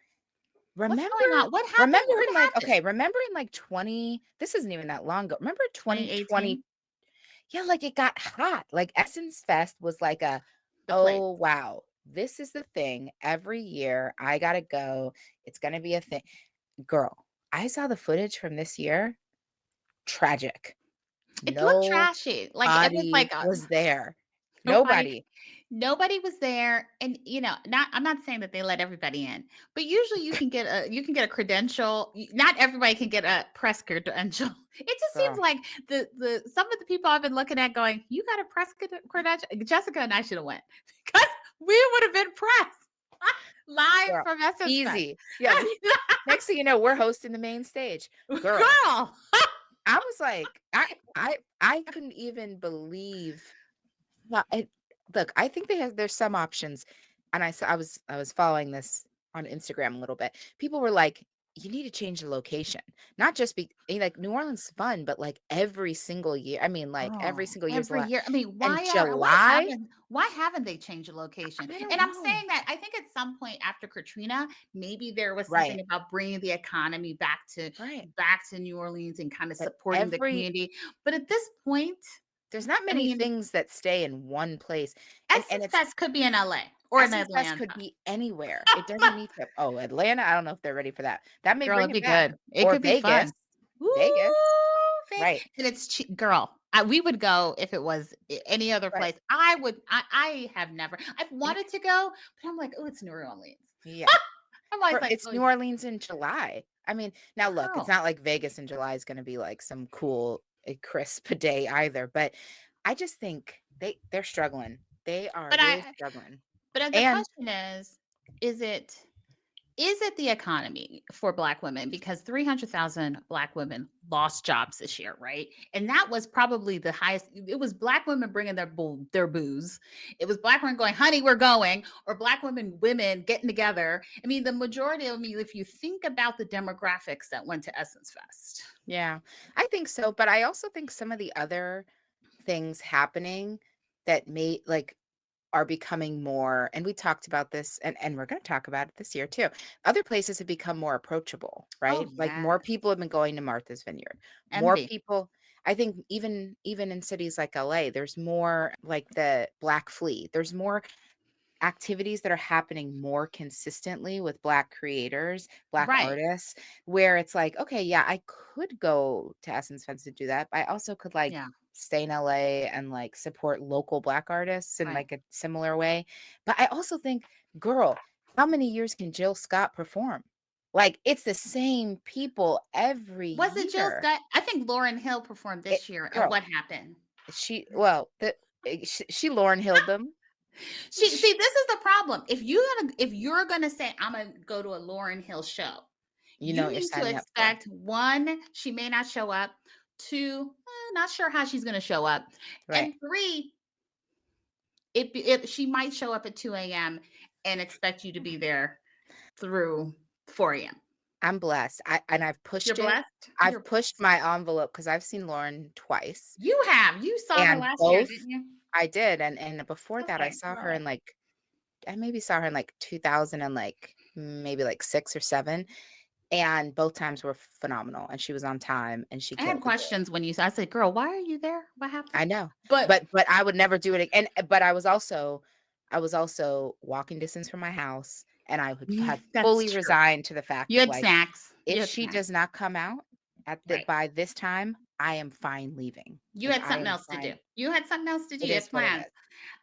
S1: What's
S2: remember
S1: going on? What happened?
S2: remember in
S1: What
S2: like
S1: happened?
S2: okay, remember in like 20 this isn't even that long ago. Remember 2020.
S1: 2018?
S2: Yeah, like it got hot. Like Essence Fest was like
S1: The place.
S2: oh wow, this is the thing every year. I gotta go. It's gonna be a thing. Girl, I saw the footage from this year. Tragic.
S1: It looked
S2: Nobody
S1: trashy. Like it was like a
S2: was there.
S1: like
S2: Nobody.
S1: nobody was there, and not I'm not saying that they let everybody in, but usually you can get a credential. Not everybody can get a press credential. It just seems
S2: Girl.
S1: like the some of the people I've been looking at going, you got a credential. Jessica and I should have went because we would have been pressed live
S2: Girl.
S1: from Essence Fest.
S2: Easy. Yeah. Next thing you know, we're hosting the main stage. Girl.
S1: Girl.
S2: I was like, I couldn't even believe. Well, look, I think there's some options, and I was following this on Instagram a little bit. People were like, "You need to change the location, not just like New Orleans is fun, but like every single year. I mean, like every
S1: Oh,
S2: single year's a
S1: every
S2: lot."
S1: year. I mean,
S2: And July,
S1: why haven't they changed the location?
S2: I don't
S1: And I'm
S2: know.
S1: saying that I think at some point after Katrina, maybe there was
S2: Right,
S1: something about bringing the economy
S2: right.
S1: back to New Orleans and kind of
S2: But
S1: supporting the community. But at this point,
S2: there's not
S1: I
S2: many
S1: mean,
S2: things that stay in one place, and
S1: Essence
S2: it's
S1: Fest could be in LA or in
S2: Essence Fest
S1: Atlanta.
S2: could be anywhere. It doesn't need to. Oh, Atlanta, I don't know if they're ready for that. That may
S1: Girl,
S2: bring
S1: it'd
S2: it
S1: be
S2: back.
S1: good. It
S2: Or
S1: could be
S2: Vegas.
S1: fun. Woo!
S2: Vegas. Right.
S1: And it's cheap, girl. We would go if it was any other
S2: Right.
S1: place. I would. I have never. I've
S2: And
S1: wanted to go, but I'm like, oh, it's New Orleans.
S2: yeah.
S1: I'm always
S2: For
S1: like,
S2: it's
S1: oh,
S2: New Orleans in July. I mean, now look, it's
S1: girl.
S2: not like Vegas in July is gonna be like some cool crisp day either, but I just think they're struggling. They are
S1: But
S2: really struggling.
S1: the
S2: And
S1: question is it the economy for Black women? Because 300,000 Black women lost jobs this year, right? And that was probably the highest. It was Black women bringing their booze. It was Black women going, honey, we're going, or Black women getting together. I mean, the majority of me, if you think about the demographics that went to Essence Fest.
S2: yeah, I think so, but I also think some of the other things happening that may like are becoming more, and we talked about this, and we're going to talk about it this year too. Other places have become more approachable,
S1: Oh,
S2: right? Like
S1: yes.
S2: more people have been going to Martha's Vineyard. More
S1: Envy.
S2: people, I think even in cities like LA, there's more like the Black Flea. There's more activities that are happening more consistently with Black creators, Black
S1: Right.
S2: artists, where it's like, okay, yeah, I could go to Essence Fence to do that. But I also could like
S1: Yeah.
S2: stay in LA and like support local Black artists in
S1: Right.
S2: like a similar way. But I also think, girl, how many years can Jill Scott perform? Like it's the same people every
S1: Was it Jill
S2: year.
S1: Scott? I think Lauren Hill performed
S2: It,
S1: this year. And
S2: girl,
S1: what happened?
S2: she well, she Lauren Hilled them.
S1: See, this is the problem. If you're gonna say I'm gonna go to a Lauren Hill show,
S2: You know
S1: you
S2: what you're
S1: need to
S2: signing up for.
S1: expect one, she may not show up. Two, not sure how she's gonna show up.
S2: Right.
S1: And three, she might show up at 2 a.m. and expect you to be there through 4 a.m.
S2: I'm blessed. I've
S1: You're
S2: pushed it.
S1: blessed.
S2: I've
S1: You're
S2: pushed
S1: blessed.
S2: my envelope because I've seen Lauren twice,
S1: You have. You saw her
S2: and
S1: last year,
S2: both
S1: didn't you?
S2: I did, and before that, I
S1: Okay.
S2: saw
S1: All
S2: her
S1: right.
S2: in like I maybe saw her in like 2000 and like maybe like 6 or 7, and both times were phenomenal, and she was on time, and she
S1: I had
S2: killed the game.
S1: questions when you said, I said, girl, why are you there? What happened?
S2: I know,
S1: But
S2: but I would never do it again. But I was also walking distance from my house, and I would
S1: mm,
S2: have
S1: that's
S2: fully
S1: true.
S2: resigned to the fact
S1: You
S2: of
S1: had
S2: like,
S1: snacks. You
S2: if
S1: had
S2: she
S1: snacks.
S2: does not come out at the
S1: Right.
S2: by this time, I am fine leaving.
S1: You
S2: Like,
S1: had
S2: I
S1: something
S2: am
S1: else to do.
S2: fine.
S1: You had something else to do.
S2: It
S1: You had
S2: is what it
S1: plans.
S2: is.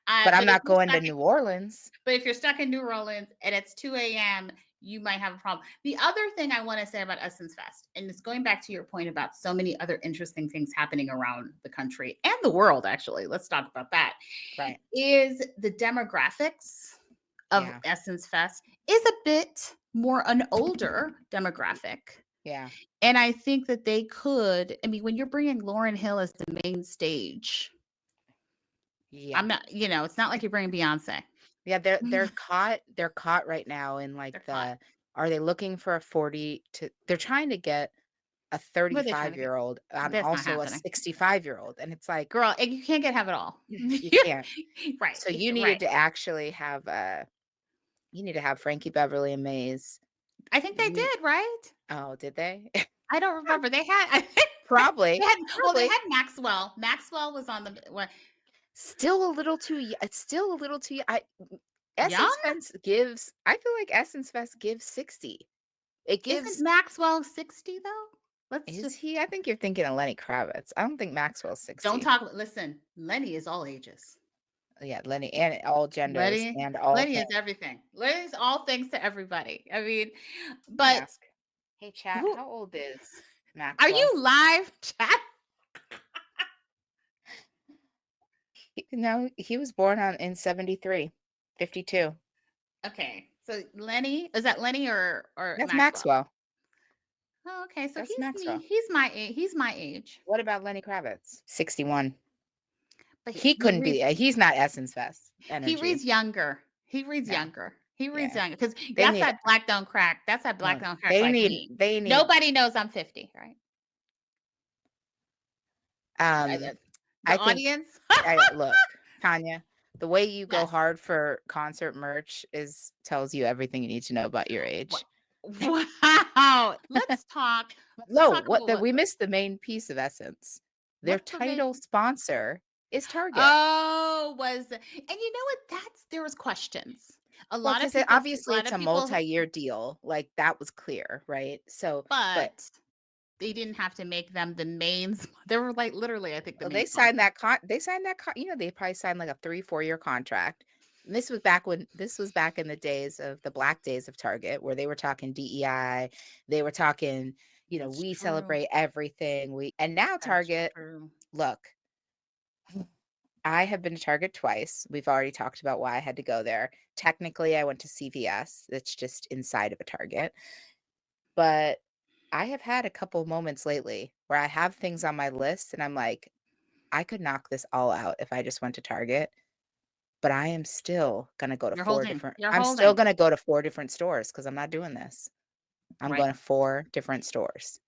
S2: But I'm
S1: But if
S2: not
S1: you're
S2: going to
S1: stuck,
S2: New Orleans.
S1: but if you're stuck in New Orleans and it's 2 a.m., you might have a problem. The other thing I want to say about Essence Fest, and it's going back to your point about so many other interesting things happening around the country and the world, actually. Let's talk about that.
S2: Right.
S1: Is the demographics of
S2: Yeah.
S1: Essence Fest is a bit more an older demographic.
S2: Yeah.
S1: And I think that they could, I mean, when you're bringing Lauren Hill as the main stage,
S2: Yeah.
S1: I'm not, it's not like you're bringing Beyonce.
S2: Yeah, they're caught right now in like
S1: They're caught.
S2: the are they looking for a 40 to they're trying to get a
S1: What are they trying to get?
S2: 35-year-old and
S1: That's not
S2: also a
S1: happening.
S2: 65-year-old, and it's like
S1: Girl, you can't have it all.
S2: you can't.
S1: Right.
S2: So you needed
S1: Right.
S2: to actually have you need to have Frankie Beverly and Maze.
S1: I think they
S2: You
S1: did, right?
S2: Oh, did they?
S1: I don't remember. They had, I think
S2: Probably,
S1: They
S2: probably.
S1: had Maxwell. Maxwell was on the what,
S2: Still a little too it's still a little too
S1: young?
S2: I feel like Essence Fest gives 60. It
S1: Isn't
S2: gives
S1: Maxwell 60 though? Let's
S2: is
S1: just
S2: he? I think you're thinking of Lenny Kravitz. I don't think Maxwell's
S1: don't
S2: 60.
S1: talk. Listen, Lenny is all ages.
S2: Yeah, Lenny and all genders
S1: Lenny,
S2: and all
S1: Lenny
S2: things.
S1: is everything. Lenny is all things to everybody. I mean,
S2: Let me
S1: but
S2: ask. Hey chat,
S1: who
S2: how old is
S1: are
S2: Maxwell?
S1: you live, chat?
S2: No, he was born in 73, 52.
S1: Okay, so Lenny, is that Lenny or
S2: That's
S1: Maxwell?
S2: Maxwell.
S1: Oh, okay, so
S2: That's
S1: he's me.
S2: Maxwell.
S1: He's my age.
S2: What about Lenny Kravitz? 61.
S1: But
S2: He
S1: he
S2: couldn't
S1: reads
S2: be. He's not Essence Fest
S1: he
S2: energy.
S1: reads younger. He reads
S2: No.
S1: younger. He reads
S2: Yeah.
S1: younger because
S2: They
S1: that's
S2: need
S1: that black don't crack. That's that black
S2: no.
S1: don't crack
S2: They
S1: like
S2: need
S1: me.
S2: they need
S1: Nobody knows I'm 50, right?
S2: um
S1: The
S2: I think
S1: audience.
S2: look, Tanya, the way you go
S1: Yes.
S2: hard for concert merch is tells you everything you need to know about your age.
S1: Wow. Let's talk. Let's
S2: No,
S1: talk
S2: what
S1: about
S2: that
S1: what
S2: we missed the main piece of Essence. Their
S1: what's the
S2: title
S1: main.
S2: sponsor is Target.
S1: Oh, and you know what? There was questions. A
S2: Well,
S1: lot of
S2: because
S1: people. A
S2: obviously
S1: lot
S2: it's
S1: of
S2: a
S1: people.
S2: multi-year deal. Like that was clear, right? So, but
S1: But they didn't have to make them the mains. They were like literally, I think, the
S2: well,
S1: main sponsor.
S2: they signed that they probably signed like a 3-4 year contract. And this was back in the days of the black days of Target where they were talking DEI, they were talking,
S1: That's
S2: we
S1: true.
S2: celebrate everything. And now
S1: That's
S2: Target,
S1: true.
S2: look, I have been to Target twice. We've already talked about why I had to go there. Technically, I went to CVS. It's just inside of a Target. But I have had a couple moments lately where I have things on my list and I'm like, I could knock this all out if I just went to Target, but I am still gonna go to
S1: You're
S2: four
S1: holding.
S2: different
S1: You're
S2: I'm still
S1: holding.
S2: gonna go to 4 different stores because I'm not doing this. I'm
S1: Right.
S2: going to 4 different stores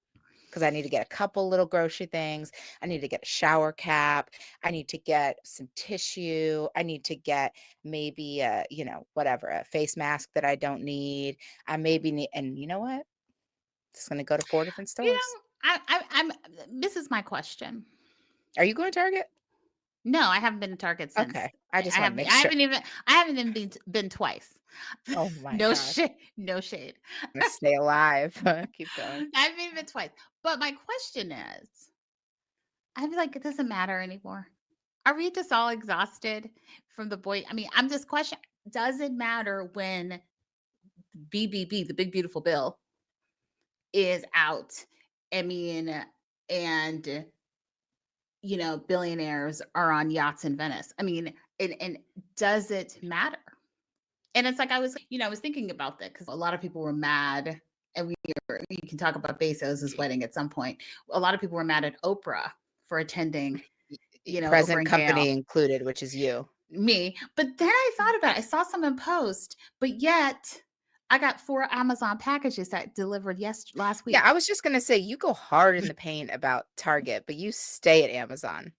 S2: because I need to get a couple little grocery things. I need to get a shower cap. I need to get some tissue. I need to get maybe whatever, a face mask that I don't need. I maybe need, and you know what? Just gonna go to 4 different
S1: You
S2: stores.
S1: know, I'm. This is my question.
S2: Are you going to Target?
S1: No, I haven't been to Target since.
S2: Okay. I just want to make
S1: I
S2: sure.
S1: haven't even. I haven't even been twice.
S2: Oh my
S1: No
S2: gosh.
S1: shade. No shade.
S2: I'm gonna stay alive. Keep going.
S1: I haven't even been twice. But my question is, I feel like it doesn't matter anymore. Are we just all exhausted from the boy? I mean, I'm just questioning. Does it matter when BBB, the Big Beautiful Bill, is out? I mean, and billionaires are on yachts in Venice. I mean, and does it matter? And it's like I was thinking about that because a lot of people were mad, and we can talk about Bezos's wedding at some point. A lot of people were mad at Oprah for attending, Oprah
S2: Present
S1: and Gail,
S2: company included, which is you.
S1: me. But then I thought about it. I saw someone post, but yet I got 4 Amazon packages that delivered last
S2: Yeah, I
S1: week.
S2: was just gonna say you go hard in the paint about Target, but you stay at Amazon.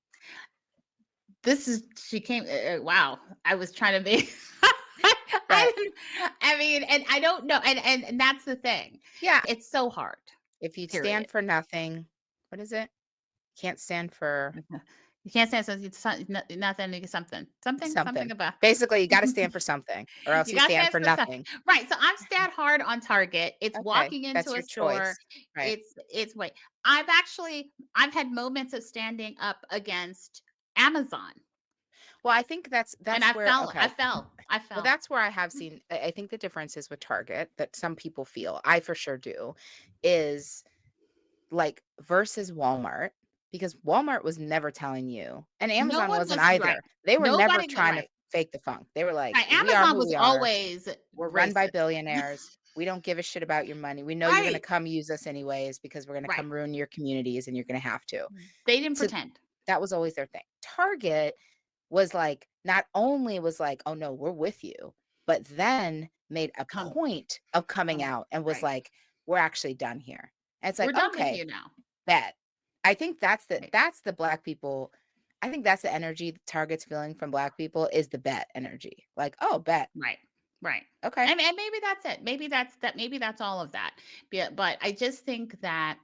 S1: She came. Wow, I was trying to make.
S2: Right.
S1: I mean, and I don't know, and that's the thing.
S2: Yeah.
S1: It's so hard.
S2: If you stand
S1: Period.
S2: for nothing, what is it? Can't stand for
S1: You can't say something. Nothing. Something
S2: something.
S1: about.
S2: Basically, you gotta stand for something, or else
S1: You
S2: you
S1: got to
S2: stand
S1: stand
S2: for
S1: for something,
S2: nothing.
S1: right? So I'm stand hard on Target. It's
S2: Okay,
S1: walking into
S2: that's
S1: a
S2: your
S1: store.
S2: choice. Right.
S1: Wait. I've had moments of standing up against Amazon,
S2: Well, I think that's
S1: and
S2: that's where
S1: I
S2: okay.
S1: fell. I
S2: Well,
S1: fell.
S2: that's where I have seen I think the difference is with Target that some people feel, I for sure do, is like versus Walmart, because Walmart was never telling you, and
S1: No
S2: Amazon
S1: one
S2: wasn't
S1: was right.
S2: either. They were never
S1: Nobody was
S2: trying to
S1: right.
S2: fake the funk. They were like,
S1: Right.
S2: "We are
S1: Amazon
S2: who
S1: was
S2: we are.
S1: always
S2: We're run by
S1: racist.
S2: billionaires. We don't give a shit about your money. We know you're gonna
S1: Right.
S2: come use us anyways because we're gonna
S1: Right.
S2: come ruin your communities and you're gonna have to."
S1: They didn't
S2: So
S1: pretend.
S2: that was always their thing. Target was like, not only was like, "Oh no, we're with you," but then made a
S1: Come,
S2: point of coming
S1: come.
S2: out and was
S1: Right.
S2: like, "We're actually done here." And it's
S1: We're
S2: like,
S1: done with
S2: "Okay,
S1: you now.
S2: bet." I think
S1: Right.
S2: that's the black people. I think that's the energy Target's feeling from black people is the bet energy. Like, "Oh, bet.
S1: Right. Right.
S2: Okay."
S1: And maybe that's it. Maybe that's all of that. But I just think that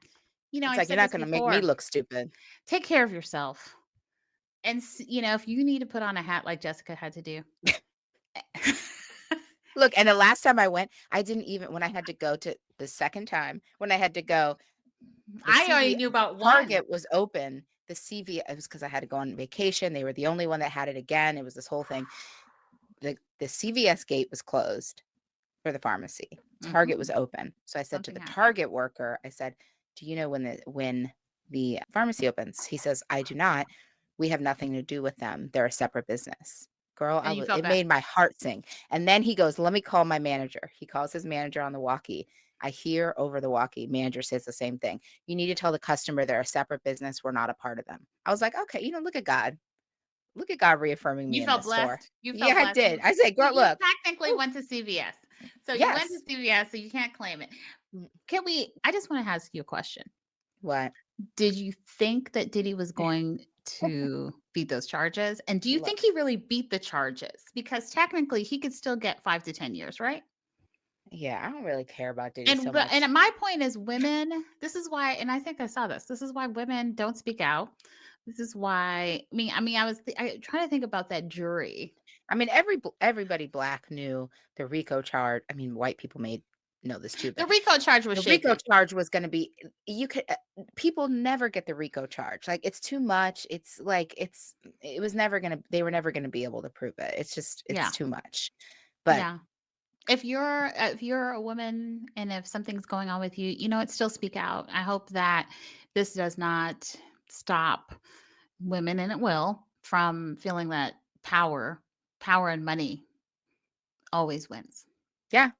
S2: It's
S1: I've
S2: like, you're
S1: said
S2: not
S1: this
S2: gonna make me
S1: before.
S2: look stupid.
S1: Take care of yourself. And if you need to put on a hat like Jessica had to do.
S2: Look, and the last time I went, I didn't even when I had to go to the second time, when I had to go, the
S1: I already
S2: CV
S1: knew about one.
S2: Target was open. The CV it was because I had to go on vacation. They were the only one that had it again. It was this whole thing. The CVS gate was closed for the pharmacy. Target was
S1: Mhm.
S2: open. So I said to
S1: Something
S2: the
S1: happened.
S2: Target worker, I said, "Do you know when the pharmacy opens?" He says, "I do not. We have nothing to do with them. They're a separate business." Girl,
S1: And you felt
S2: it
S1: bad.
S2: made my heart sing. And then he goes, "Let me call my manager." He calls his manager on the walkie. I hear over the walkie, manager says the same thing. "You need to tell the customer they're a separate business. We're not a part of them." I was like, okay, look at God. Look at God reaffirming me
S1: You
S2: in
S1: felt
S2: this store.
S1: blessed. You
S2: Yeah,
S1: felt
S2: I
S1: blessed.
S2: did. I said, girl,
S1: You
S2: look.
S1: technically
S2: Whew,
S1: went to CVS. So you went to
S2: yes.
S1: CVS, so you can't claim it.
S2: Mm,
S1: I just want to ask you a question.
S2: what?
S1: Did you think that Diddy was going to beat those charges? And do you think
S2: Look.
S1: he really beat the charges? Because technically he could still get 5 to 10 years, right?
S2: Yeah, I don't really care about Diddy so
S1: And
S2: much.
S1: my point is women, this is why, and I think I saw this. This is why women don't speak out. This is why I trying to think about that jury.
S2: I mean, everybody black knew the RICO charge. I mean, white people may know this too,
S1: The
S2: but
S1: RICO charge was
S2: the RICO
S1: shaky.
S2: charge was going to be you could people never get the RICO charge. Like it's too much. It's like it was never going to they were never going to be able to prove it. It's
S1: Yeah.
S2: too much. But
S1: Yeah. If you're a woman and if something's going on with you, still speak out. I hope that this does not stop women, and it will, from feeling that power and money always wins.
S2: yeah.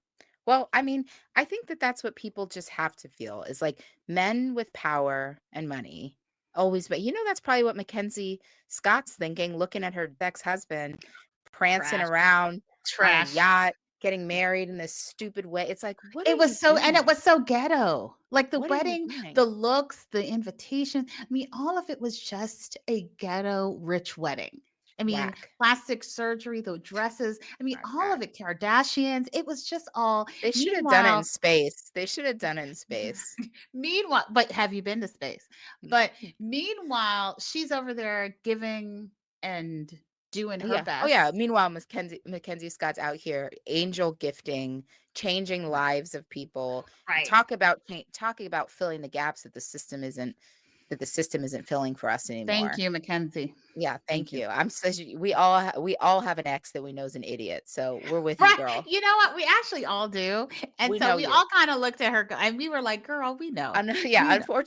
S2: Well, I mean, I think that that's what people just have to feel is like men with power and money always, but that's probably what Mackenzie Scott's thinking, looking at her ex-husband prancing
S1: Trash.
S2: around on a
S1: Trash.
S2: yacht, getting married in this stupid way. It's like, what are
S1: It
S2: you
S1: was so, and it
S2: doing?
S1: was so ghetto. Like the
S2: What are you
S1: wedding,
S2: doing?
S1: the looks, the invitation. All of it was just a ghetto rich wedding.
S2: Whack.
S1: Plastic surgery, the dresses.
S2: Whack,
S1: All of
S2: whack.
S1: it, Kardashians. It was just all.
S2: They should have done it in
S1: Meanwhile,
S2: space. They should have done it in space.
S1: but have you been to space?
S2: Mm,
S1: But meanwhile, she's over there giving and doing her
S2: yeah. Oh, yeah.
S1: best.
S2: Meanwhile, Mackenzie Scott's out here angel gifting, changing lives of people.
S1: Right.
S2: Talking about filling the gaps that the system isn't filling for us
S1: Thank
S2: anymore.
S1: you, Mackenzie.
S2: Yeah,
S1: Thank
S2: thank
S1: you.
S2: you. I'm so we all have an ex that we know is an idiot. So we're with you,
S1: Right.
S2: girl.
S1: You know what? We actually all do. And
S2: We
S1: so
S2: know
S1: we
S2: you.
S1: all kind of looked at her and we were like, girl, we know.
S2: Yeah,
S1: We know.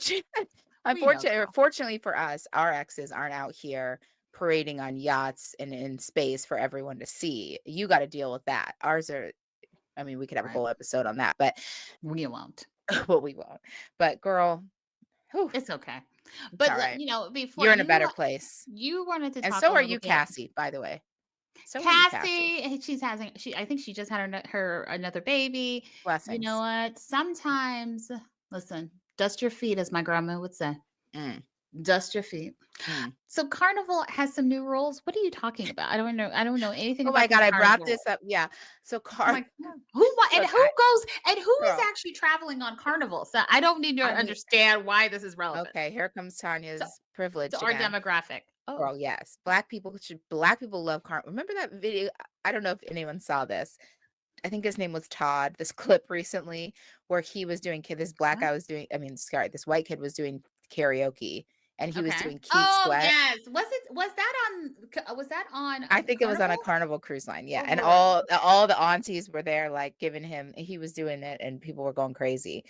S1: We know, girl.
S2: fortunately for us, our exes aren't out here parading on yachts and in space for everyone to see. You got to deal with that. Ours are, I mean, we could have a
S1: Right.
S2: whole episode on that, but
S1: We won't.
S2: well, we won't. But girl, whew,
S1: It's okay.
S2: it's
S1: But
S2: all right.
S1: before
S2: You're in a better place.
S1: you wanted to
S2: And
S1: talk
S2: so
S1: a
S2: are
S1: little
S2: you,
S1: bit.
S2: Cassie, by the way. So are you, Cassie.
S1: Cassie, I think she just had her another baby. You know
S2: Blessings.
S1: what? Sometimes, listen, dust your feet, as my grandma would say.
S2: Mm,
S1: Dust your feet.
S2: mm.
S1: So Carnival has some new rules. What are you talking about? I don't know anything
S2: Oh my
S1: about these
S2: God, I brought
S1: Carnival
S2: this
S1: rules.
S2: up. Yeah. So
S1: I'm like, "Yeah, who wa- and
S2: look,
S1: who goes and who is
S2: girl,
S1: actually traveling on Carnival?" So I don't need to
S2: I mean,
S1: understand why this is relevant
S2: okay, here comes
S1: to,
S2: Tanya's
S1: to
S2: privilege
S1: our
S2: again.
S1: demographic. Oh,
S2: Girl, yes. Black people love car. Remember that video? I don't know if anyone saw this. I think his name was Todd. This clip recently where he was doing this black
S1: what?
S2: guy was doing, I mean, sorry, this white kid was doing karaoke and he was
S1: Okay.
S2: doing Keith
S1: Oh
S2: Sweat.
S1: yes. Was that on
S2: I think it was on a
S1: Carnival
S2: Carnival Cruise Line. Yeah.
S1: or
S2: And
S1: Royal?
S2: all the aunties were there like giving him he was doing it and people were going crazy.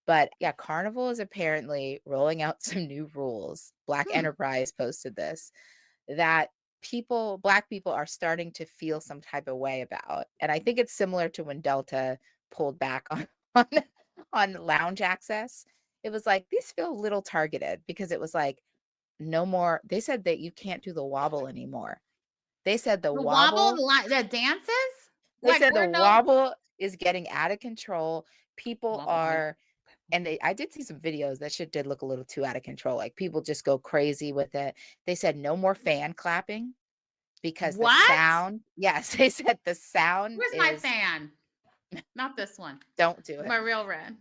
S2: But yeah, Carnival is apparently rolling out some new rules. Black
S1: Hmm.
S2: Enterprise posted this that black people are starting to feel some type of way about. And I think it's similar to when Delta pulled back on on, on lounge access. It was like these feel a little targeted because it was like no more. They said that you can't do the wobble anymore. They said the
S1: The wobble,
S2: wobble,
S1: the dances.
S2: they
S1: Like
S2: said the
S1: we're no
S2: wobble is getting out of control. People
S1: wobble, wobble.
S2: are and I did see some videos that shit did look a little too out of control. Like people just go crazy with it. They said no more fan clapping because the
S1: What?
S2: sound, yes, they said the sound
S1: Where's my
S2: is
S1: fan? Not this one.
S2: don't do it.
S1: My real red.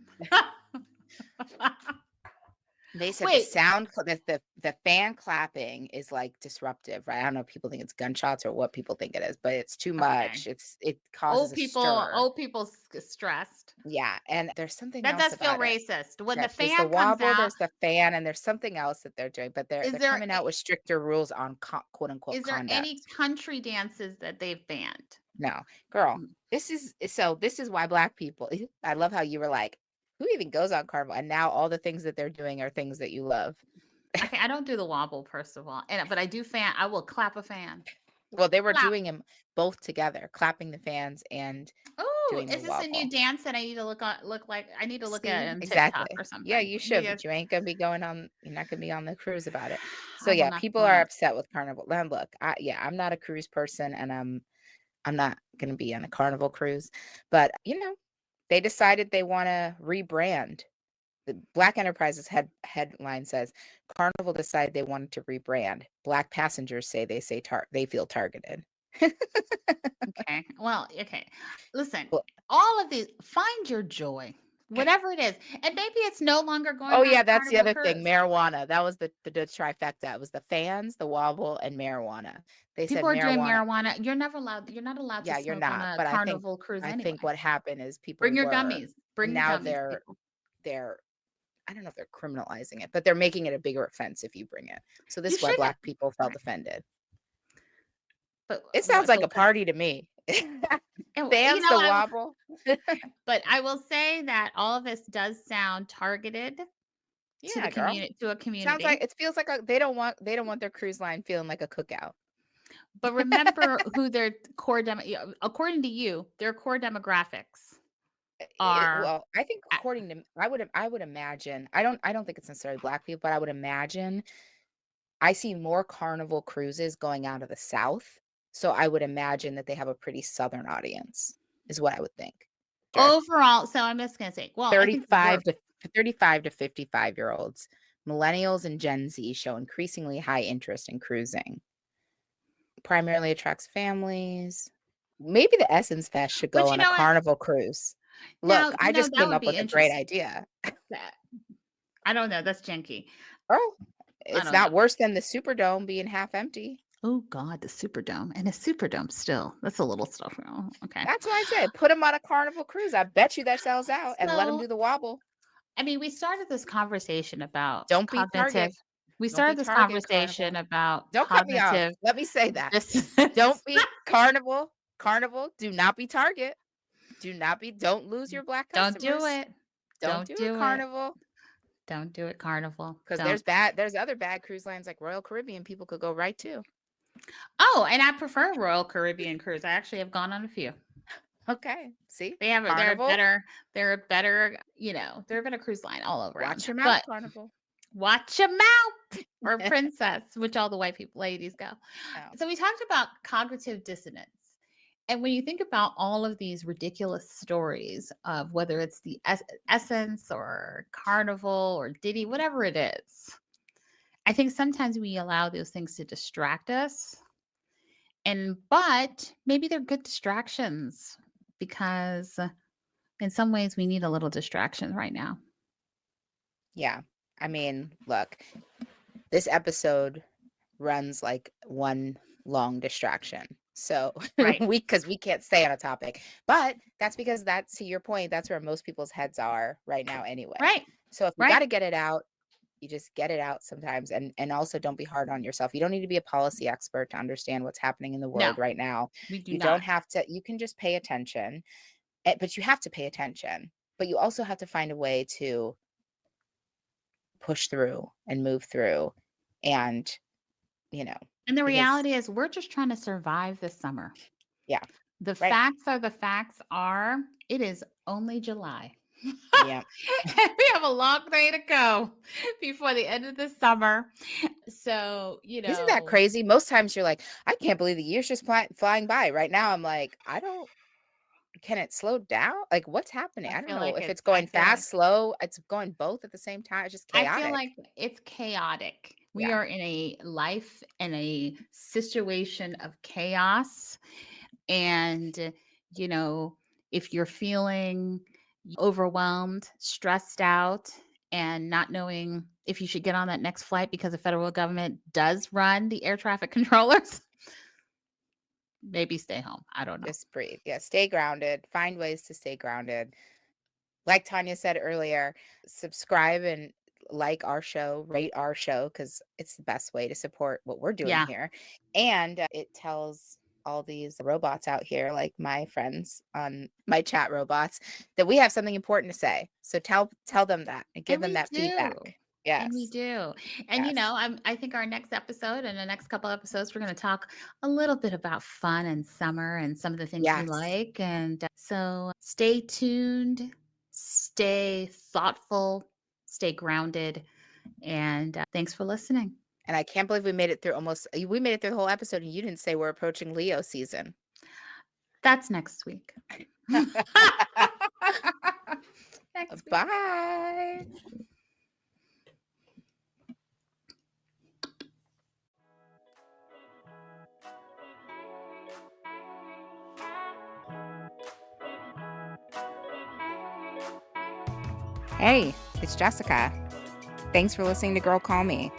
S2: They said the
S1: Wait,
S2: sound the fan clapping is, like, disruptive, right? I don't know if people think it's gunshots or what people think it is, but it's too
S1: okay.
S2: much. It causes a stir.
S1: Old people stressed.
S2: Yeah, and there's something
S1: That
S2: else
S1: does feel
S2: about it.
S1: racist. When the
S2: Yeah, there's the
S1: fan comes
S2: wobble,
S1: out,
S2: there's the fan, and there's something else that they're doing, but they're
S1: is
S2: they're
S1: there
S2: coming out with stricter rules on quote unquote
S1: is there any
S2: conduct.
S1: country dances that they've banned?
S2: No, girl,
S1: Mm,
S2: this is why black people I love how you were like, who even goes on Carnival? And now all the things that they're doing are things that you love.
S1: okay, I don't do the wobble, first of all, but I do fan. I will clap a fan.
S2: Well, they were
S1: Clap.
S2: doing them both together, clapping the fans and
S1: Oh,
S2: doing the
S1: is this a new
S2: wobble.
S1: dance that I need to look like? I need to look at
S2: See?
S1: on TikTok
S2: Exactly.
S1: or
S2: Yeah,
S1: something
S2: you should,
S1: because
S2: but you're not gonna be on the cruise about it. So
S1: I will
S2: yeah,
S1: not
S2: people
S1: go on
S2: are
S1: a.
S2: upset with Carnival. Now look, I'm not a cruise person and I'm not gonna be on a Carnival cruise, but they decided they wanna rebrand. The Black Enterprise's headline says Carnival decided they wanted to rebrand. Black passengers they feel targeted.
S1: Okay. Well, okay. Listen,
S2: Well,
S1: all of these, find your joy, whatever it is. And maybe it's no longer going
S2: oh
S1: on
S2: yeah,
S1: a
S2: that's the
S1: Carnival
S2: other thing.
S1: cruise.
S2: Marijuana. That was the trifecta. It was the fans, the wobble, and marijuana. They said
S1: People are doing
S2: marijuana.
S1: marijuana. You're not allowed to
S2: Yeah, you're
S1: smoke on
S2: not.
S1: a
S2: But I think
S1: Carnival cruise
S2: I think
S1: anyway.
S2: what happened is people
S1: Bring your
S2: were,
S1: gummies.
S2: and
S1: Bring the
S2: now
S1: gummies,
S2: they're
S1: people.
S2: they're I don't know if they're criminalizing it, but they're making it a bigger offense if you bring it. So this
S1: You
S2: is why
S1: shouldn't.
S2: black people felt
S1: Right.
S2: offended.
S1: But
S2: It sounds like
S1: but
S2: a party to me. Fans the wobble.
S1: but I will say that all of this does sound targeted to the
S2: Yeah, girl. Sounds like
S1: community.
S2: it feels like they don't want their cruise line feeling like a cookout.
S1: But remember who their according to you, their core demographics are.
S2: Well, I think according to I would imagine I don't think it's necessarily black people, but I would imagine I see more Carnival cruises going out of the South, so I would imagine that they have a pretty Southern audience, is what I would think. Sure.
S1: Overall, so I'm just gonna say, well, I think
S2: 35 to 35 to 55-year-olds, millennials and Gen Z show increasingly high interest in cruising. Primarily attracts families. Maybe the Essence Fest should go
S1: but you
S2: on a
S1: know what?
S2: Carnival cruise.
S1: Now,
S2: Look, I just
S1: that
S2: came
S1: would
S2: up
S1: be
S2: with a great
S1: interesting.
S2: idea.
S1: That I don't know, that's janky.
S2: Oh,
S1: I
S2: it's
S1: don't know.
S2: not worse than the Superdome being half empty.
S1: Oh god, the Superdome, and a Superdome still, that's a little stuff, okay.
S2: That's why I said put them on a Carnival cruise. I bet you that sells out and let them
S1: So,
S2: do the wobble.
S1: I mean, we started this conversation about
S2: Don't be
S1: cognitive
S2: Target.
S1: we
S2: Don't be
S1: started this
S2: Target,
S1: conversation
S2: Carnival.
S1: about
S2: Don't cut me off.
S1: cognitive
S2: Let me say that.
S1: dissonance.
S2: Don't be Carnival. Carnival, do not be Target. Don't lose your black
S1: Don't do
S2: customers.
S1: it.
S2: Don't
S1: Don't
S2: do it,
S1: do it.
S2: Carnival.
S1: Don't do it, Carnival.
S2: Because
S1: Don't.
S2: there's other bad cruise lines like Royal Caribbean people could go right to.
S1: Oh, and I prefer Royal Caribbean cruise. I actually have gone on a few.
S2: Okay. See?
S1: They're
S2: Carnival.
S1: a better, they're a better cruise line all around.
S2: Watch your mouth,
S1: But
S2: Carnival.
S1: watch your mouth or princess, which all the white people ladies go.
S2: Oh,
S1: So we talked about cognitive dissonance. And when you think about all of these ridiculous stories of whether it's the Essence or Carnival or Diddy, whatever it is, I think sometimes we allow those things to distract us. But maybe they're good distractions because in some ways we need a little distraction right now.
S2: yeah. I mean, look, this episode runs like one long distraction. So
S1: Right.
S2: because we can't stay on a topic, but that's to your point. That's where most people's heads are right now anyway.
S1: Right.
S2: So if you got
S1: Right.
S2: to get it out, you just get it out sometimes. And also don't be hard on yourself. You don't need to be a policy expert to understand what's happening in the
S1: No,
S2: world right now.
S1: we do
S2: You don't
S1: not.
S2: have to, you can just pay attention, but you have to pay attention, but you also have to find a way to push through and move through. And, you know,
S1: And the
S2: because
S1: reality is we're just trying to survive this summer.
S2: yeah,
S1: The
S2: right.
S1: facts are it is only July.
S2: Yeah.
S1: And we have a long way to go before the end of the summer. So,
S2: Isn't that crazy? Most times you're like, I can't believe the year's just flying by. Right now, I'm like, can it slow down? Like, what's happening? I don't know if it's
S1: I
S2: going
S1: feel like
S2: fast, slow. It's going both at the same time. It's just
S1: I feel
S2: chaotic.
S1: like it's chaotic. We
S2: Yeah.
S1: are in a life and a situation of chaos. And, if you're feeling overwhelmed, stressed out, and not knowing if you should get on that next flight because the federal government does run the air traffic controllers, maybe stay home. I don't know.
S2: Just breathe. Yeah, stay grounded. Find ways to stay grounded. Like Tanya said earlier, subscribe and like our show, rate our show, because it's the best way to support what we're doing
S1: Yeah.
S2: here. And it tells all these robots out here, like my friends on my chat robots, that we have something important to say. So tell them that and give
S1: And
S2: them
S1: we
S2: that
S1: do.
S2: feedback.
S1: And we
S2: Yes.
S1: do. And
S2: Yes.
S1: I think our next episode and the next couple episodes, we're going to talk a little bit about fun and summer and some of the things we
S2: Yes.
S1: like. And so stay tuned, stay thoughtful, stay grounded. And thanks for listening.
S2: And I can't believe we made it through the whole episode and you didn't say we're approaching Leo season.
S1: That's next week. Next week.
S2: Bye. Hey, it's Jessica. Thanks for listening to Girl Call Me.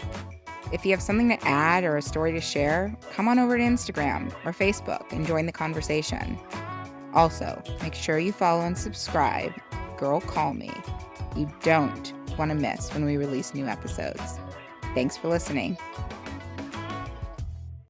S2: If you have something to add or a story to share, come on over to Instagram or Facebook and join the conversation. Also, make sure you follow and subscribe Girl Call Me. You don't want to miss when we release new episodes. Thanks for listening.